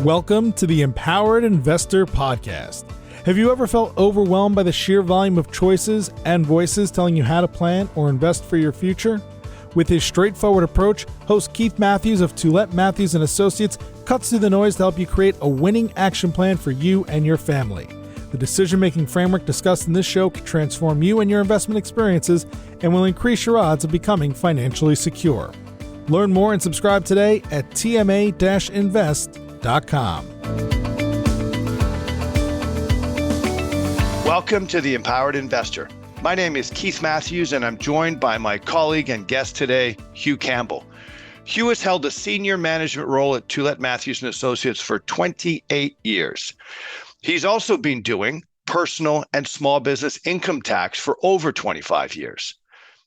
Welcome to the Empowered Investor Podcast. Have you ever felt overwhelmed by the sheer volume of choices and voices telling you how to plan or invest for your future? With his straightforward approach, host Keith Matthews of Toulette Matthews & Associates cuts through the noise to help you create a winning action plan for you and your family. The decision-making framework discussed in this show can transform you and your investment experiences and will increase your odds of becoming financially secure. Learn more and subscribe today at tma-invest.com. Welcome to the Empowered Investor. My name is Keith Matthews, and I'm joined by my colleague and guest today, Hugh Campbell. Hugh has held a senior management role at Toulette Matthews & Associates for 28 years. He's also been doing personal and small business income tax for over 25 years.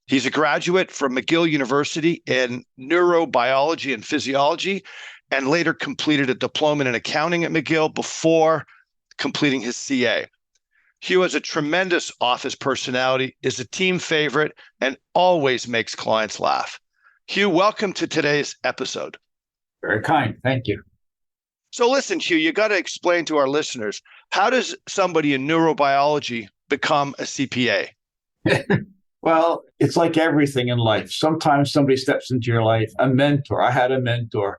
He's a graduate from McGill University in neurobiology and physiology, and later completed a diploma in accounting at McGill before completing his CA. Hugh has a tremendous office personality, is a team favorite, and always makes clients laugh. Hugh, welcome to today's episode. Very kind. Thank you. So listen, Hugh, you got to explain to our listeners, how does somebody in neurobiology become a CPA? Well, it's like everything in life. Sometimes somebody steps into your life, a mentor. I had a mentor,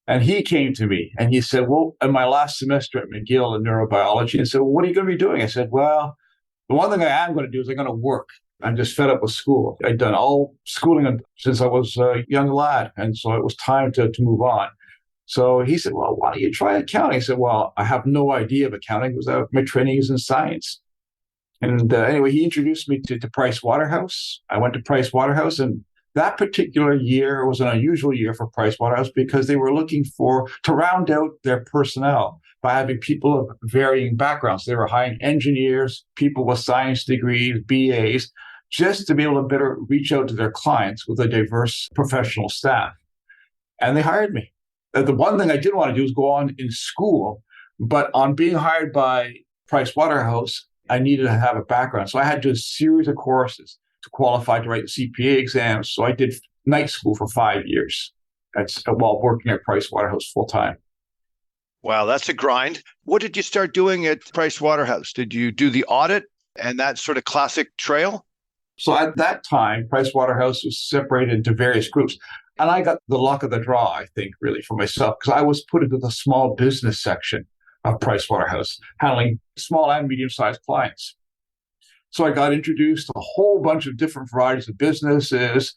and he came to me and he said, well, in my last semester at McGill in neurobiology, and said, well, what are you going to be doing? I said, well, the one thing I am going to do is I'm going to work. I'm just fed up with school. I'd done all schooling since I was a young lad, and so it was time to move on. So he said, well, why don't you try accounting? I said, well, I have no idea of accounting because my training is in science. And anyway, he introduced me to Pricewaterhouse. I went to Pricewaterhouse, and that particular year was an unusual year for Pricewaterhouse because they were looking to round out their personnel by having people of varying backgrounds. They were hiring engineers, people with science degrees, BAs, just to be able to better reach out to their clients with a diverse professional staff. And they hired me. The one thing I didn't want to do was go on in school, but on being hired by Pricewaterhouse, I needed to have a background. So I had to do a series of courses to qualify to write the CPA exams. So I did night school for 5 years while working at Pricewaterhouse full time. Wow, that's a grind. What did you start doing at Pricewaterhouse? Did you do the audit and that sort of classic trail? So at that time, Pricewaterhouse was separated into various groups. And I got the luck of the draw, I think, really, for myself, because I was put into the small business section of Pricewaterhouse, handling small and medium-sized clients. So I got introduced to a whole bunch of different varieties of businesses,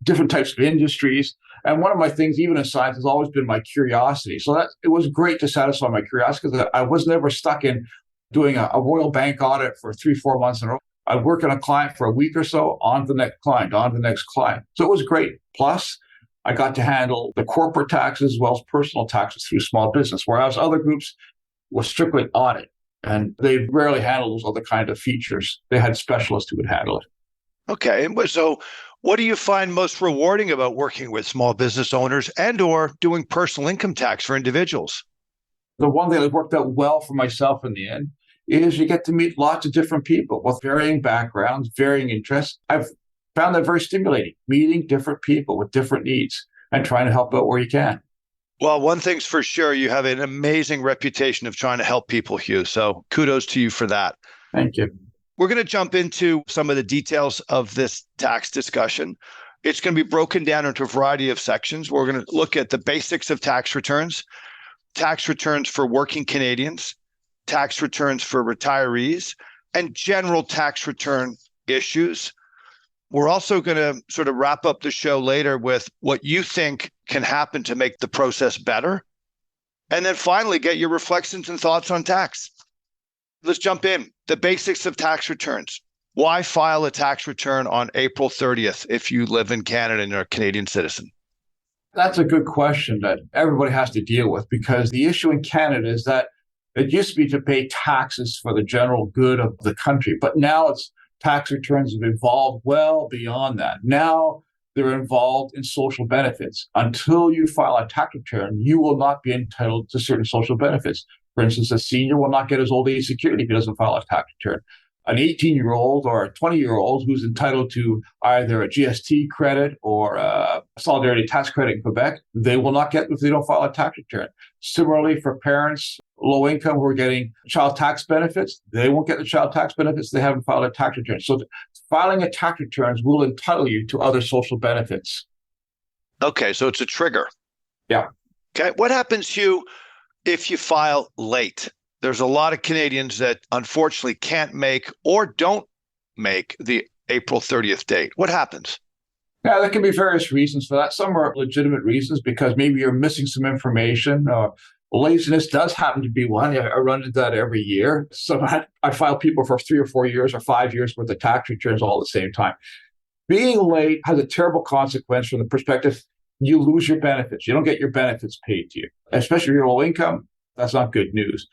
different types of industries. And one of my things, even in science, has always been my curiosity. So it was great to satisfy my curiosity because I was never stuck in doing a Royal Bank audit for 3-4 months in a row. I'd work on a client for a week or so, on to the next client, on to the next client. So it was great. Plus, I got to handle the corporate taxes as well as personal taxes through small business, whereas other groups were strictly audit. And they rarely handled those other kind of features. They had specialists who would handle it. Okay. And so what do you find most rewarding about working with small business owners and or doing personal income tax for individuals? The one thing that worked out well for myself in the end is you get to meet lots of different people with varying backgrounds, varying interests. I've found that very stimulating, meeting different people with different needs and trying to help out where you can. Well, one thing's for sure, you have an amazing reputation of trying to help people, Hugh. So kudos to you for that. Thank you. We're going to jump into some of the details of this tax discussion. It's going to be broken down into a variety of sections. We're going to look at the basics of tax returns for working Canadians, tax returns for retirees, and general tax return issues. We're also going to sort of wrap up the show later with what you think can happen to make the process better. And then finally, get your reflections and thoughts on tax. Let's jump in. The basics of tax returns. Why file a tax return on April 30th if you live in Canada and are a Canadian citizen? That's a good question that everybody has to deal with, because the issue in Canada is that it used to be to pay taxes for the general good of the country, but now tax returns have evolved well beyond that. Now they're involved in social benefits. Until you file a tax return, you will not be entitled to certain social benefits. For instance, a senior will not get his old age security if he doesn't file a tax return. an 18-year-old or a 20-year-old who's entitled to either a GST credit or a solidarity tax credit in Quebec, they will not get if they don't file a tax return. Similarly, for parents, low income who are getting child tax benefits, they won't get the child tax benefits. They haven't filed a tax return. So filing a tax return will entitle you to other social benefits. Okay, so it's a trigger. Yeah. Okay, what happens, Hugh, if you file late? There's a lot of Canadians that unfortunately can't make or don't make the April 30th date. What happens? Yeah, there can be various reasons for that. Some are legitimate reasons because maybe you're missing some information. Laziness does happen to be one. I run into that every year. So I file people for 3 or 4 years or 5 years worth of tax returns all at the same time. Being late has a terrible consequence from the perspective you lose your benefits. You don't get your benefits paid to you, especially if you're low income. That's not good news.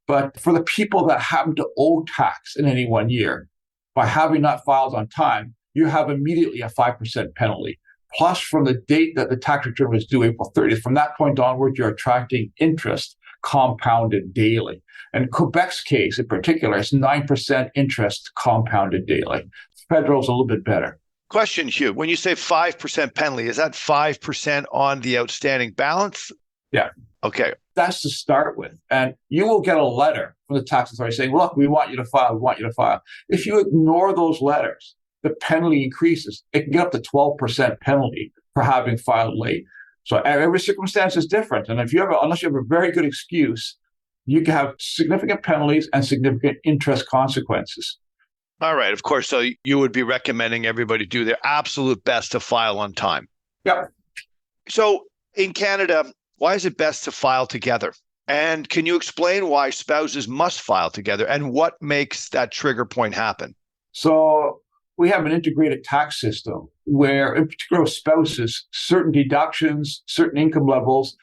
But for the people that happen to owe tax in any one year, by having not filed on time, you have immediately a 5% penalty. Plus, from the date that the tax return was due, April 30th, from that point onward, you're attracting interest compounded daily. And Quebec's case in particular is 9% interest compounded daily. Federal's a little bit better. Question, Hugh. When you say 5% penalty, is that 5% on the outstanding balance? Yeah. Okay. That's to start with. And you will get a letter from the tax authority saying, look, we want you to file, we want you to file. If you ignore those letters, the penalty increases. It can get up to 12% penalty for having filed late. So every circumstance is different. And if you have, unless you have a very good excuse, you can have significant penalties and significant interest consequences. All right. Of course. So you would be recommending everybody do their absolute best to file on time. Yep. So in Canada, why is it best to file together? And can you explain why spouses must file together and what makes that trigger point happen? So we have an integrated tax system where, in particular with spouses, certain deductions, certain income levels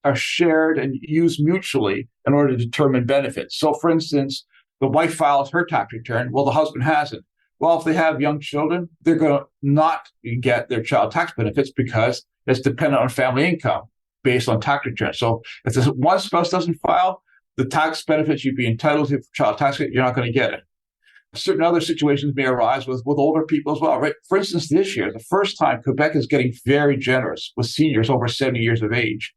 are shared and used mutually in order to determine benefits. So, for instance, the wife files her tax return. Well, the husband hasn't. Well, if they have young children, they're going to not get their child tax benefits because it's dependent on family income based on tax return. So if this one spouse doesn't file, the tax benefits you'd be entitled to for child tax, you're not going to get it. Certain other situations may arise with older people as well, right? For instance, this year, the first time Quebec is getting very generous with seniors over 70 years of age.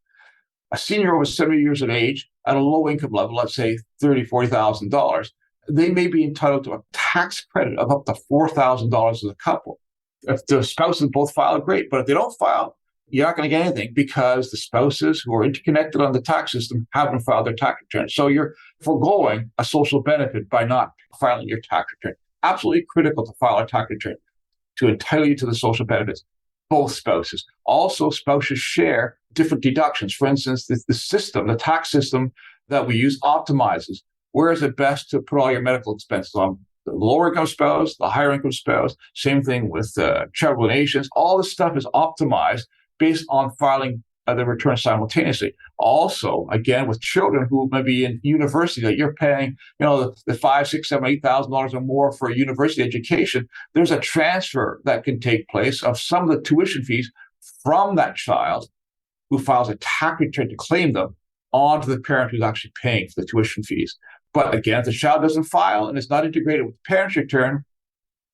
A senior over 70 years of age at a low income level, let's say $30,000, $40,000, they may be entitled to a tax credit of up to $4,000 as a couple. If the spouses both file, great. But if they don't file, you're not going to get anything because the spouses who are interconnected on the tax system haven't filed their tax return. So you're foregoing a social benefit by not filing your tax return. Absolutely critical to file a tax return to entitle you to the social benefits, both spouses. Also, spouses share different deductions. For instance, the tax system that we use optimizes. Where is it best to put all your medical expenses on? The lower income spouse, the higher income spouse, same thing with charitable donations. All this stuff is optimized based on filing the return simultaneously. Also, again, with children who may be in university that you're paying, the $5,000, $6,000, $7,000, $8,000 or more for a university education, there's a transfer that can take place of some of the tuition fees from that child who files a tax return to claim them onto the parent who's actually paying for the tuition fees. But again, if the child doesn't file and it's not integrated with the parent's return,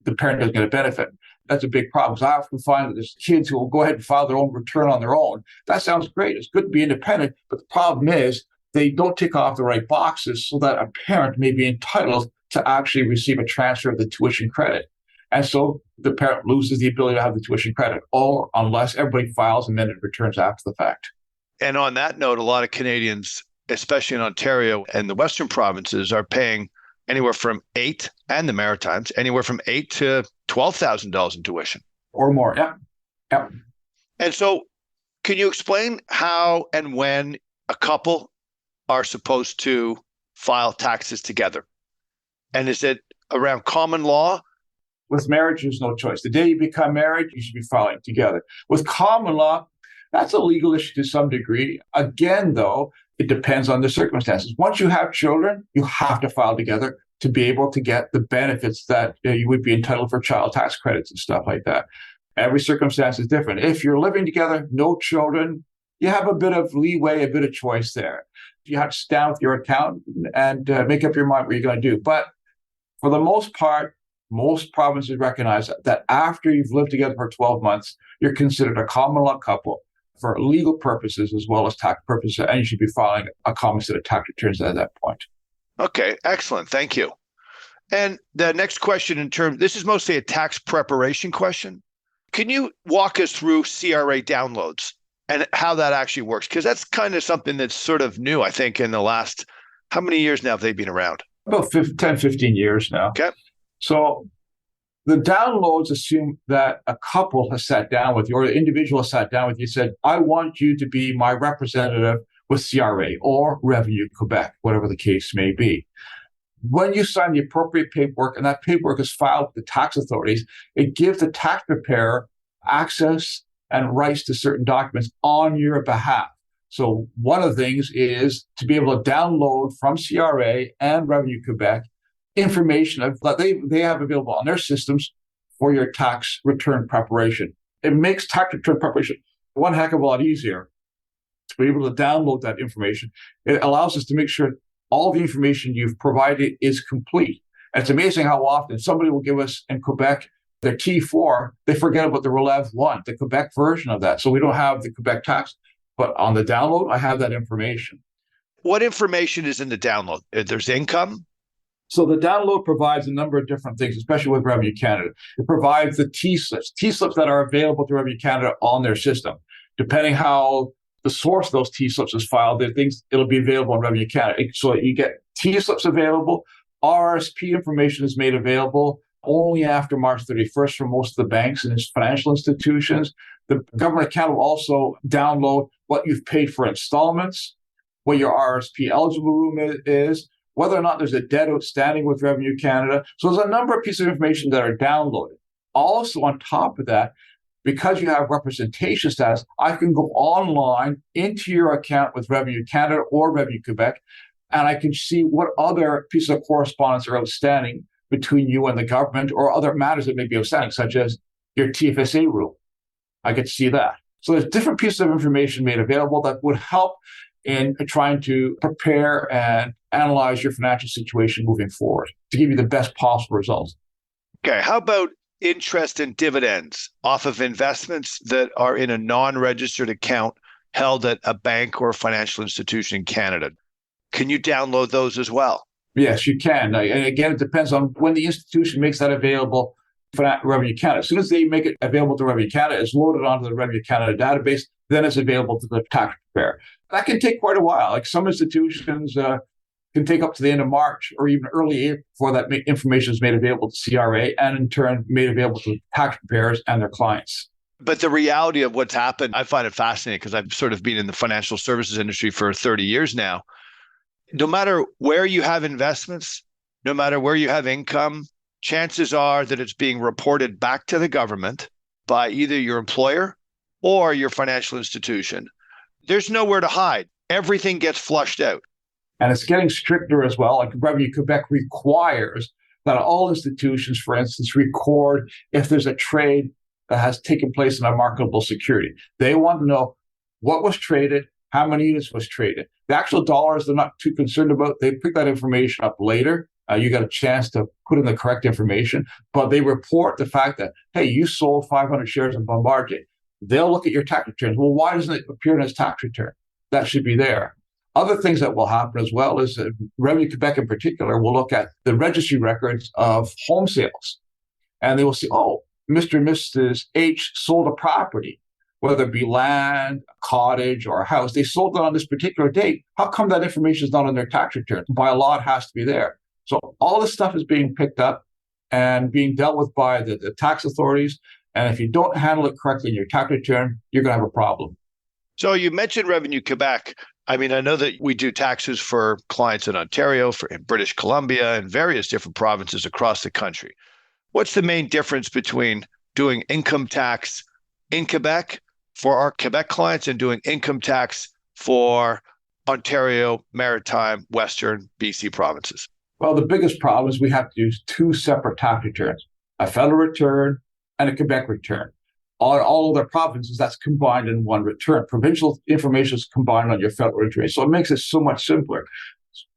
the parent doesn't get a benefit. That's a big problem because I often find that there's kids who will go ahead and file their own return on their own. That sounds great. It's good to be independent. But the problem is they don't tick off the right boxes so that a parent may be entitled to actually receive a transfer of the tuition credit. And so the parent loses the ability to have the tuition credit, or unless everybody files and then it returns after the fact. And on that note, a lot of Canadians, especially in Ontario and the Western provinces, are paying anywhere from $8,000, and the Maritimes, anywhere from $8,000 to $12,000 in tuition. Or more, yeah. And so can you explain how and when a couple are supposed to file taxes together? And is it around common law? With marriage, there's no choice. The day you become married, you should be filing together. With common law, that's a legal issue to some degree. Again, though, it depends on the circumstances. Once you have children, you have to file together to be able to get the benefits that you would be entitled for child tax credits and stuff like that. Every circumstance is different. If you're living together, no children, you have a bit of leeway, a bit of choice there. You have to sit down with your accountant and make up your mind what you're going to do. But For the most part, most provinces recognize that after you've lived together for 12 months, you're considered a common law couple for legal purposes as well as tax purposes, and you should be filing a common set of tax returns at that point. Okay, excellent. Thank you. And the next question this is mostly a tax preparation question. Can you walk us through CRA downloads and how that actually works? Because that's kind of something that's sort of new, I think, in the last, how many years now have they been around? About 10, 15 years now. Okay. So the downloads assume that a couple has sat down with you, or the individual has sat down with you and said, I want you to be my representative with CRA or Revenue Quebec, whatever the case may be. When you sign the appropriate paperwork and that paperwork is filed with the tax authorities, it gives the tax preparer access and rights to certain documents on your behalf. So one of the things is to be able to download from CRA and Revenue Quebec information that they have available on their systems for your tax return preparation. It makes tax return preparation one heck of a lot easier to be able to download that information. It allows us to make sure all the information you've provided is complete. And it's amazing how often somebody will give us in Quebec their T4, they forget about the Relève 1, the Quebec version of that. So we don't have the Quebec tax, but on the download, I have that information. What information is in the download? There's income? So the download provides a number of different things, especially with Revenue Canada. It provides the T-slips that are available to Revenue Canada on their system. Depending how the source of those T-slips is filed, it'll be available on Revenue Canada. So you get T-slips available. RRSP information is made available only after March 31st for most of the banks and financial institutions. The Government of Canada will also download what you've paid for installments, what your RRSP eligible room is, whether or not there's a debt outstanding with Revenue Canada. So there's a number of pieces of information that are downloaded. Also on top of that, because you have representation status, I can go online into your account with Revenue Canada or Revenue Quebec, and I can see what other pieces of correspondence are outstanding between you and the government or other matters that may be outstanding, such as your TFSA rule. I get to see that. So there's different pieces of information made available that would help in trying to prepare and analyze your financial situation moving forward to give you the best possible results. Okay, how about interest and dividends off of investments that are in a non-registered account held at a bank or a financial institution in Canada? Can you download those as well? Yes, you can. And again, it depends on when the institution makes that available for Revenue Canada. As soon as they make it available to Revenue Canada, it's loaded onto the Revenue Canada database, then it's available to the tax preparer. That can take quite a while. Like some institutions can take up to the end of March or even early April before that information is made available to CRA and in turn made available to tax preparers and their clients. But the reality of what's happened, I find it fascinating because I've sort of been in the financial services industry for 30 years now. No matter where you have investments, no matter where you have income, chances are that it's being reported back to the government by either your employer or your financial institution. There's nowhere to hide. Everything gets flushed out. And it's getting stricter as well. Like Revenue Quebec requires that all institutions, for instance, record if there's a trade that has taken place in a marketable security. They want to know what was traded, how many units was traded. The actual dollars they're not too concerned about. They pick that information up later. You got a chance to put in the correct information, but they report the fact that, hey, you sold 500 shares in Bombardier. They'll look at your tax returns. Well, why doesn't it appear in his tax return? That should be there. Other things that will happen as well is that Revenue Quebec in particular will look at the registry records of home sales. And they will see, oh, Mr. and Mrs. H sold a property, whether it be land, cottage, or a house. They sold it on this particular date. How come that information is not on their tax return? By law, it has to be there. So all this stuff is being picked up and being dealt with by the tax authorities. And if you don't handle it correctly in your tax return, you're going to have a problem. So you mentioned Revenue Quebec. I mean, I know that we do taxes for clients in Ontario, in British Columbia, and various different provinces across the country. What's the main difference between doing income tax in Quebec for our Quebec clients and doing income tax for Ontario, Maritime, Western, BC provinces? Well, the biggest problem is we have to use two separate tax returns, a federal return and a Quebec return. All other provinces, that's combined in one return. Provincial information is combined on your federal return. So it makes it so much simpler.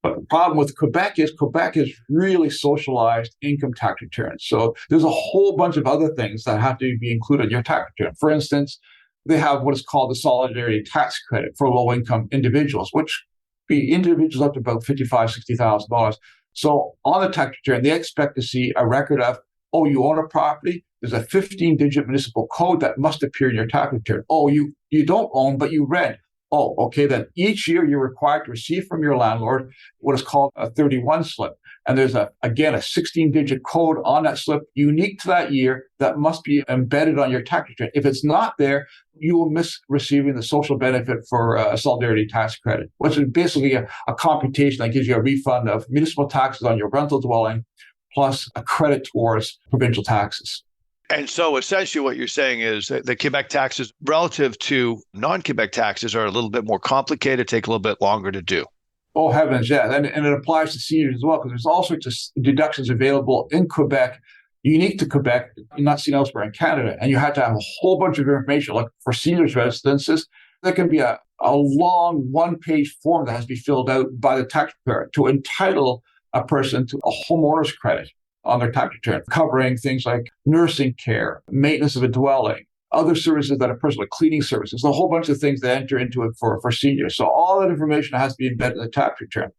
But the problem with Quebec is really socialized income tax returns. So there's a whole bunch of other things that have to be included in your tax return. For instance, they have what is called the solidarity tax credit for low-income individuals, which be individuals up to about $55,000, $60,000. So on the tax return, they expect to see a record of, oh, you own a property. There's a 15-digit municipal code that must appear in your tax return. Oh, you don't own, but you rent. Oh, okay, then each year you're required to receive from your landlord what is called a 31 slip. And there's, a 16-digit code on that slip unique to that year that must be embedded on your tax return. If it's not there, you will miss receiving the social benefit for a solidarity tax credit, which is basically a computation that gives you a refund of municipal taxes on your rental dwelling plus a credit towards provincial taxes. And so essentially what you're saying is that the Quebec taxes relative to non-Quebec taxes are a little bit more complicated, take a little bit longer to do. Oh, heavens, yeah. And it applies to seniors as well, because there's all sorts of deductions available in Quebec, unique to Quebec, not seen elsewhere in Canada. And you have to have a whole bunch of information, like for seniors residences, there can be a long one-page form that has to be filled out by the taxpayer to entitle a person to a homeowner's credit on their tax return, covering things like nursing care, maintenance of a dwelling, other services that are personal, cleaning services, a whole bunch of things that enter into it for seniors. So all that information has to be embedded in the tax return.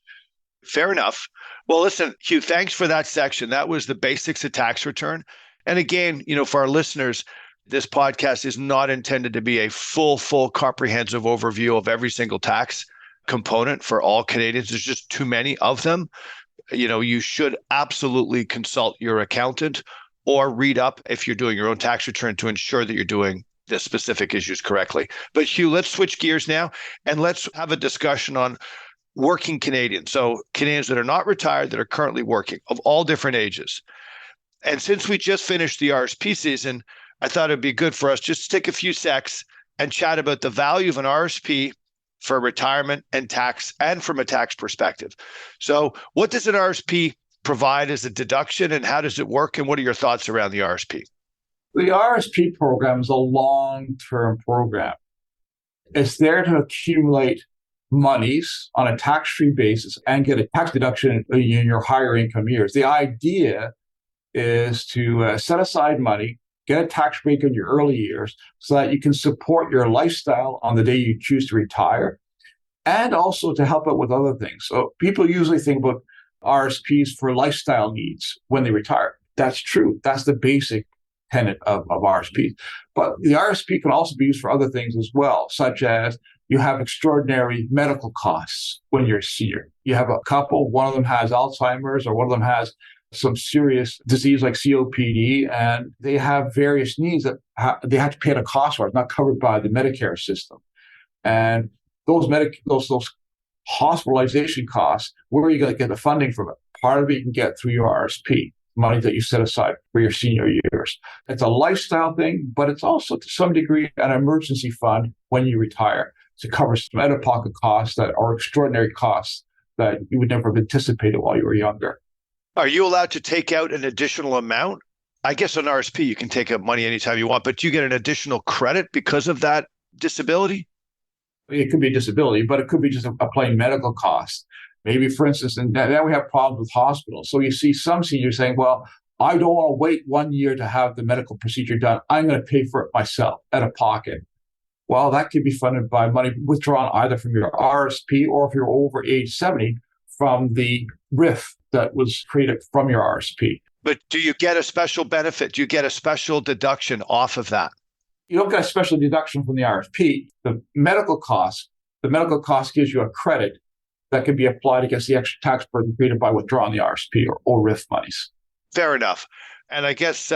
Fair enough. Well, listen, Hugh, thanks for that section. That was the basics of tax return. And again, for our listeners, this podcast is not intended to be a full comprehensive overview of every single tax component for all Canadians. There's just too many of them. You should absolutely consult your accountant or read up if you're doing your own tax return to ensure that you're doing the specific issues correctly. But Hugh, let's switch gears now and let's have a discussion on working Canadians. So Canadians that are not retired, that are currently working of all different ages. And since we just finished the RSP season, I thought it'd be good for us just to take a few secs and chat about the value of an RSP for retirement and tax, and from a tax perspective. So what does an RSP provide as a deduction, and how does it work, and what are your thoughts around the RSP? The RSP program is a long-term program. It's there to accumulate monies on a tax-free basis and get a tax deduction in your higher income years. The idea is to set aside money, get a tax break in your early years so that you can support your lifestyle on the day you choose to retire, and also to help out with other things. So people usually think about RSPs for lifestyle needs when they retire. That's true. That's the basic tenet of RSPs. But the RSP can also be used for other things as well, such as you have extraordinary medical costs when you're a senior. You have a couple, one of them has Alzheimer's or one of them has some serious disease like COPD, and they have various needs that they have to pay at a cost for. It's not covered by the Medicare system. And those hospitalization costs, where are you going to get the funding from it? Part of it you can get through your RSP, money that you set aside for your senior years. It's a lifestyle thing, but it's also to some degree an emergency fund when you retire to cover some out-of-pocket costs that are extraordinary costs that you would never have anticipated while you were younger. Are you allowed to take out an additional amount? I guess on RSP, you can take out money anytime you want, but do you get an additional credit because of that disability? It could be a disability, but it could be just a plain medical cost. Maybe, for instance, and now we have problems with hospitals. So you see some seniors saying, well, I don't want to wait 1 year to have the medical procedure done. I'm going to pay for it myself out of pocket. Well, that could be funded by money withdrawn either from your RSP or if you're over age 70 from the RIF that was created from your RSP. But do you get a special benefit? Do you get a special deduction off of that? You don't get a special deduction from the RSP. The medical cost gives you a credit that can be applied against the extra tax burden created by withdrawing the RSP or RIF monies. Fair enough. And I guess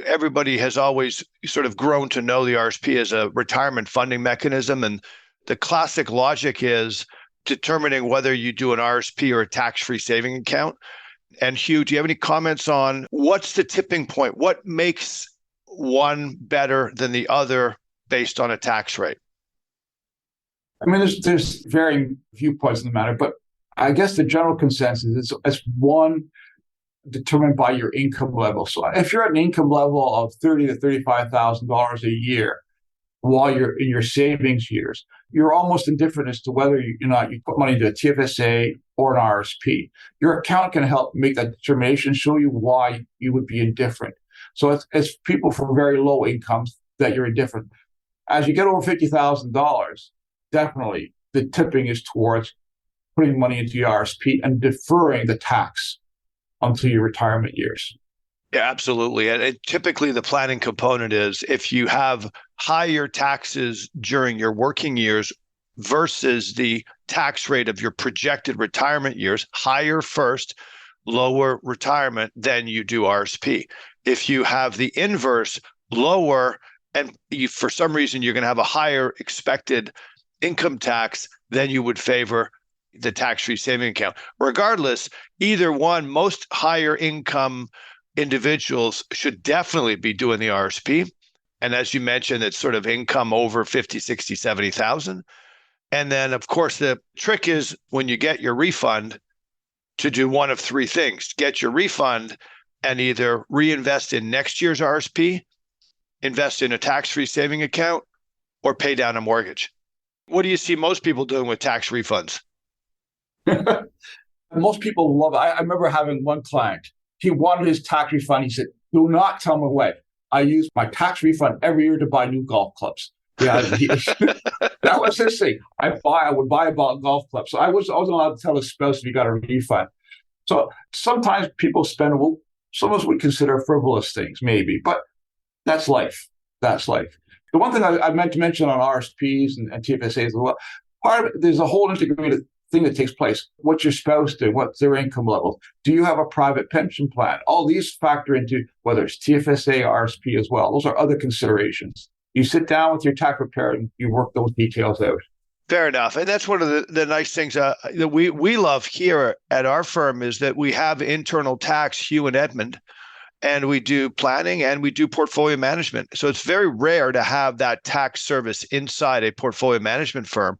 everybody has always sort of grown to know the RSP as a retirement funding mechanism. And the classic logic is determining whether you do an RSP or a tax-free saving account. And Hugh, do you have any comments on what's the tipping point? What makes one better than the other based on a tax rate? I mean, there's varying viewpoints in the matter, but I guess the general consensus is one determined by your income level. So if you're at an income level of $30,000 to $35,000 a year, while you're in your savings years. You're almost indifferent as to whether you put money into a TFSA or an RSP. Your account can help make that determination, show you why you would be indifferent. So it's people from very low incomes that you're indifferent. As you get over $50,000, definitely the tipping is towards putting money into your RSP and deferring the tax until your retirement years. Yeah, absolutely. And typically the planning component is if you have higher taxes during your working years versus the tax rate of your projected retirement years, higher first, lower retirement, then you do RSP. If you have the inverse, lower, and for some reason you're going to have a higher expected income tax, then you would favor the tax-free saving account. Regardless, either one, most higher income individuals should definitely be doing the RSP. And as you mentioned, it's sort of income over 50, 60, 70,000. And then, of course, the trick is when you get your refund to do one of three things. Get your refund and either reinvest in next year's RSP, invest in a tax-free saving account, or pay down a mortgage. What do you see most people doing with tax refunds? Most people love it. I remember having one client. He wanted his tax refund. He said, do not tell me away. I use my tax refund every year to buy new golf clubs. Yeah, that was his thing. I would buy golf clubs. So I wasn't allowed to tell his spouse if he got a refund. So sometimes people spend, some of us would consider frivolous things, maybe, but that's life. That's life. The one thing I meant to mention on RSPs and TFSAs as well, part of it, there's a whole integrated thing that takes place. What's your spouse doing? What's their income level? Do you have a private pension plan? All these factor into whether it's TFSA or RSP as well. Those are other considerations. You sit down with your tax preparer and you work those details out. Fair enough. And that's one of the nice things that we love here at our firm is that we have internal tax, Hugh and Edmund, and we do planning and we do portfolio management. So it's very rare to have that tax service inside a portfolio management firm.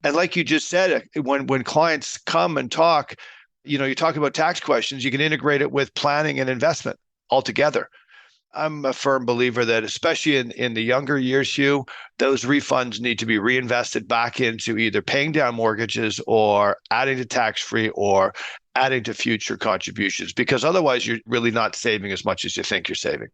And like you just said, when clients come and talk, you talk about tax questions, you can integrate it with planning and investment altogether. I'm a firm believer that especially in the younger years, Hugh, those refunds need to be reinvested back into either paying down mortgages or adding to tax-free or adding to future contributions, because otherwise you're really not saving as much as you think you're saving.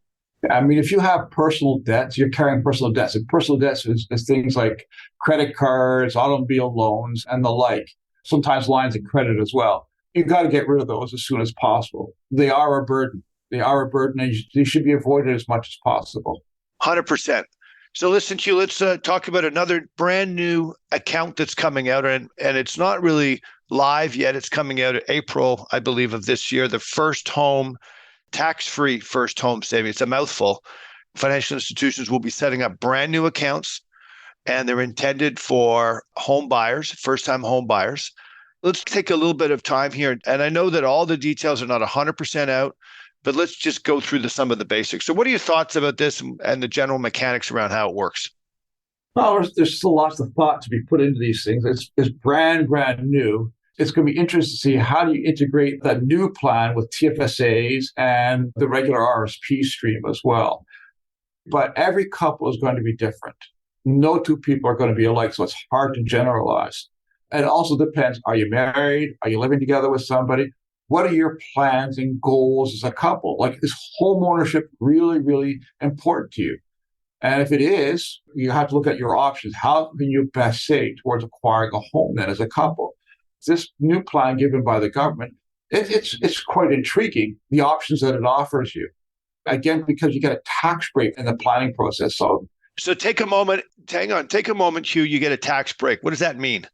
I mean, if you have personal debts, you're carrying personal debts. And personal debts is things like credit cards, automobile loans, and the like, sometimes lines of credit as well. You've got to get rid of those as soon as possible. They are a burden. And they should be avoided as much as possible. 100%. So listen, Hugh, let's talk about another brand new account that's coming out, and it's not really live yet. It's coming out in April, I believe, of this year, the First Home tax-free first home savings. It's a mouthful. Financial institutions will be setting up brand new accounts, and they're intended for home buyers, first-time home buyers. Let's take a little bit of time here. And I know that all the details are not 100% out, but let's just go through some of the basics. So what are your thoughts about this and the general mechanics around how it works? Well, there's still lots of thought to be put into these things. It's brand new. It's going to be interesting to see how do you integrate that new plan with TFSAs and the regular RSP stream as well. But every couple is going to be different. No two people are going to be alike, so it's hard to generalize. And it also depends, are you married? Are you living together with somebody? What are your plans and goals as a couple? Like, is home ownership really, really important to you? And if it is, you have to look at your options. How can you best save towards acquiring a home then as a couple? This new plan given by the government, it's quite intriguing, the options that it offers you. Again, because you get a tax break in the planning process. So take a moment, Hugh, you get a tax break. What does that mean?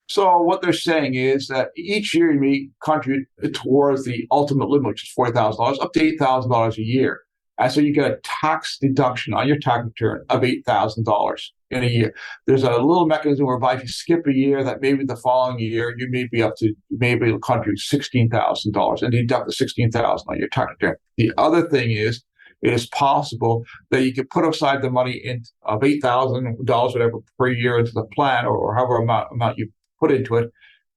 So what they're saying is that each year you may contribute towards the ultimate limit, which is $4,000, up to $8,000 a year. And so you get a tax deduction on your tax return of $8,000 in a year. There's a little mechanism whereby if you skip a year, that maybe the following year you may be able to contribute $16,000 and deduct the $16,000 on your tax return. The other thing is, it is possible that you can put aside the money of $8,000, whatever, per year into the plan, or however amount you put into it,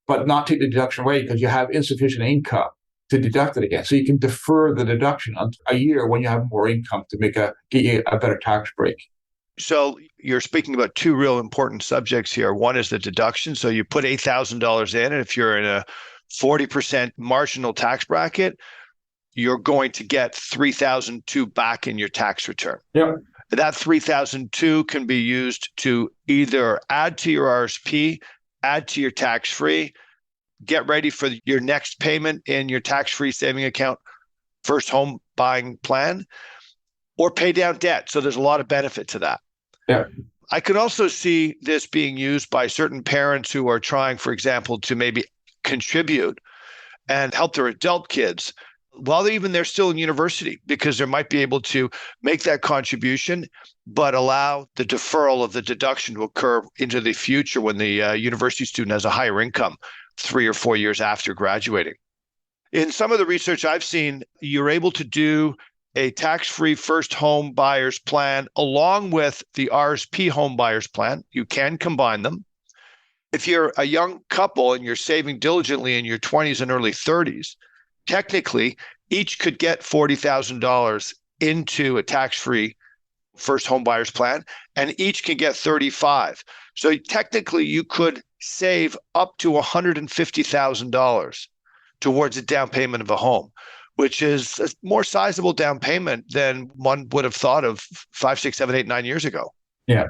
but not take the deduction away because you have insufficient income to deduct it again. So you can defer the deduction a year when you have more income to get you a better tax break. So you're speaking about two real important subjects here. One is the deduction. So you put $8,000 in, and if you're in a 40% marginal tax bracket, you're going to get $3,002 back in your tax return. Yeah. That $3,002 can be used to either add to your RSP, add to your tax-free, get ready for your next payment in your tax-free saving account, first home buying plan, or pay down debt. So there's a lot of benefit to that. Yeah. I could also see this being used by certain parents who are trying, for example, to maybe contribute and help their adult kids while they're still in university, because they might be able to make that contribution, but allow the deferral of the deduction to occur into the future when the university student has a higher income 3 or 4 years after graduating. In some of the research I've seen, you're able to do a tax-free first home buyer's plan along with the RSP home buyer's plan. You can combine them. If you're a young couple and you're saving diligently in your 20s and early 30s, technically, each could get $40,000 into a tax-free first home buyer's plan, and each can get $35,000. So technically, you could save up to $150,000 towards a down payment of a home, which is a more sizable down payment than one would have thought of 5, 6, 7, 8, 9 years ago. Yeah.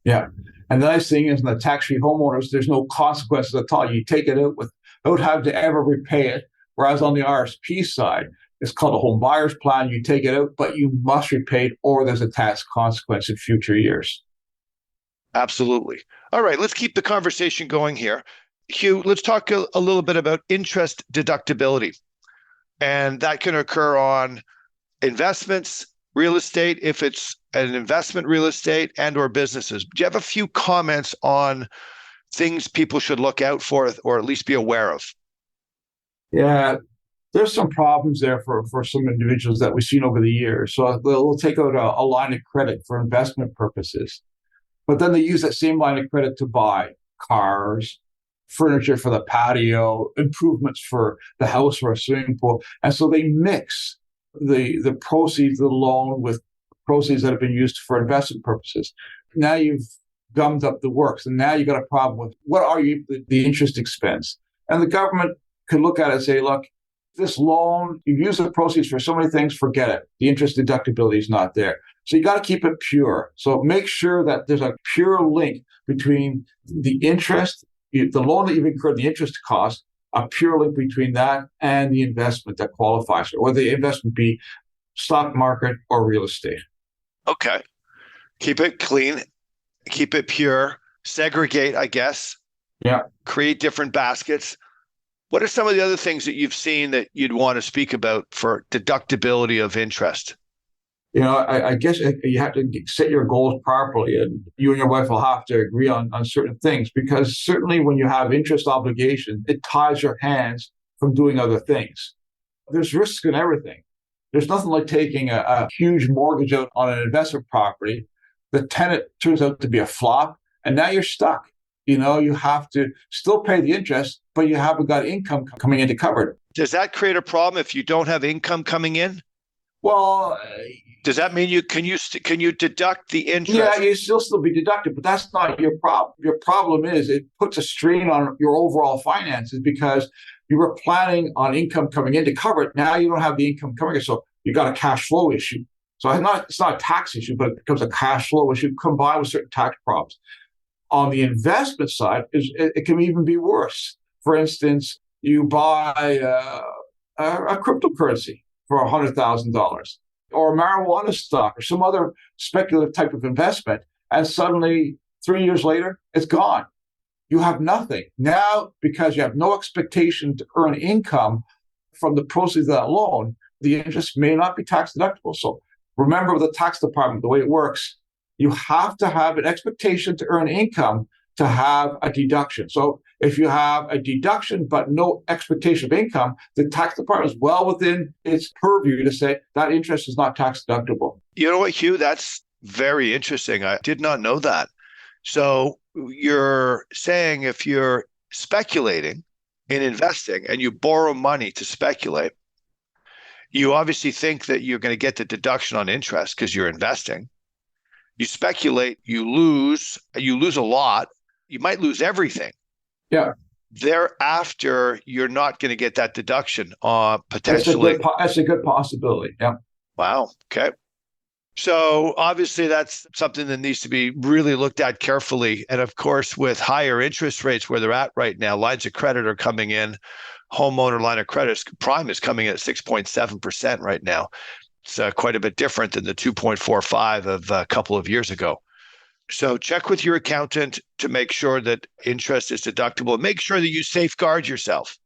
Yeah. And the nice thing is, in the tax-free homeowners, there's no consequences at all. You take it out without having to ever repay it. Whereas on the RSP side, it's called a home buyer's plan. You take it out, but you must repay it, or there's a tax consequence in future years. Absolutely. All right, let's keep the conversation going here. Hugh, let's talk a little bit about interest deductibility. And that can occur on investments, real estate, if it's an investment real estate, and or businesses. Do you have a few comments on things people should look out for or at least be aware of? Yeah, there's some problems there for some individuals that we've seen over the years. So they'll take out a line of credit for investment purposes, but then they use that same line of credit to buy cars, furniture for the patio, improvements for the house or a swimming pool. And so they mix the proceeds of the loan with proceeds that have been used for investment purposes. Now you've gummed up the works, and now you've got a problem with what are the interest expense. And the government could look at it and say, look, this loan, you've used the proceeds for so many things, forget it. The interest deductibility is not there. So you got to keep it pure. So make sure that there's a pure link between the interest, the loan that you've incurred, the interest cost, a pure link between that and the investment that qualifies, or the investment be stock market or real estate. Okay. Keep it clean, keep it pure, segregate, I guess. Yeah. Create different baskets. What are some of the other things that you've seen that you'd want to speak about for deductibility of interest? You know, I guess you have to set your goals properly, and you and your wife will have to agree on certain things, because certainly when you have interest obligation, it ties your hands from doing other things. There's risks in everything. There's nothing like taking a huge mortgage out on an investment property. The tenant turns out to be a flop, and now you're stuck. You know, you have to still pay the interest, but you haven't got income coming in to cover it. Does that create a problem if you don't have income coming in? Well, does that mean can you deduct the interest? Yeah, you still be deducted, but that's not your problem. Your problem is it puts a strain on your overall finances, because you were planning on income coming in to cover it. Now you don't have the income coming in, so you got a cash flow issue. So it's not a tax issue, but it becomes a cash flow issue combined with certain tax problems. On the investment side, it can even be worse. For instance, you buy a cryptocurrency for $100,000, or a marijuana stock, or some other speculative type of investment, and suddenly 3 years later, it's gone. You have nothing. Now, because you have no expectation to earn income from the proceeds of that loan, the interest may not be tax deductible. So remember, with the tax department, the way it works, you have to have an expectation to earn income to have a deduction. So if you have a deduction but no expectation of income, the tax department is well within its purview to say that interest is not tax deductible. You know what, Hugh? That's very interesting. I did not know that. So you're saying if you're speculating in investing and you borrow money to speculate, you obviously think that you're going to get the deduction on interest because you're investing. You speculate, you lose a lot. You might lose everything. Yeah. Thereafter, you're not going to get that deduction potentially. That's a good possibility. Yeah. Wow. Okay. So obviously that's something that needs to be really looked at carefully. And of course, with higher interest rates where they're at right now, lines of credit are coming in. Homeowner line of credit prime is coming in at 6.7% right now. It's quite a bit different than the 2.45 of a couple of years ago. So check with your accountant to make sure that interest is deductible. Make sure that you safeguard yourself.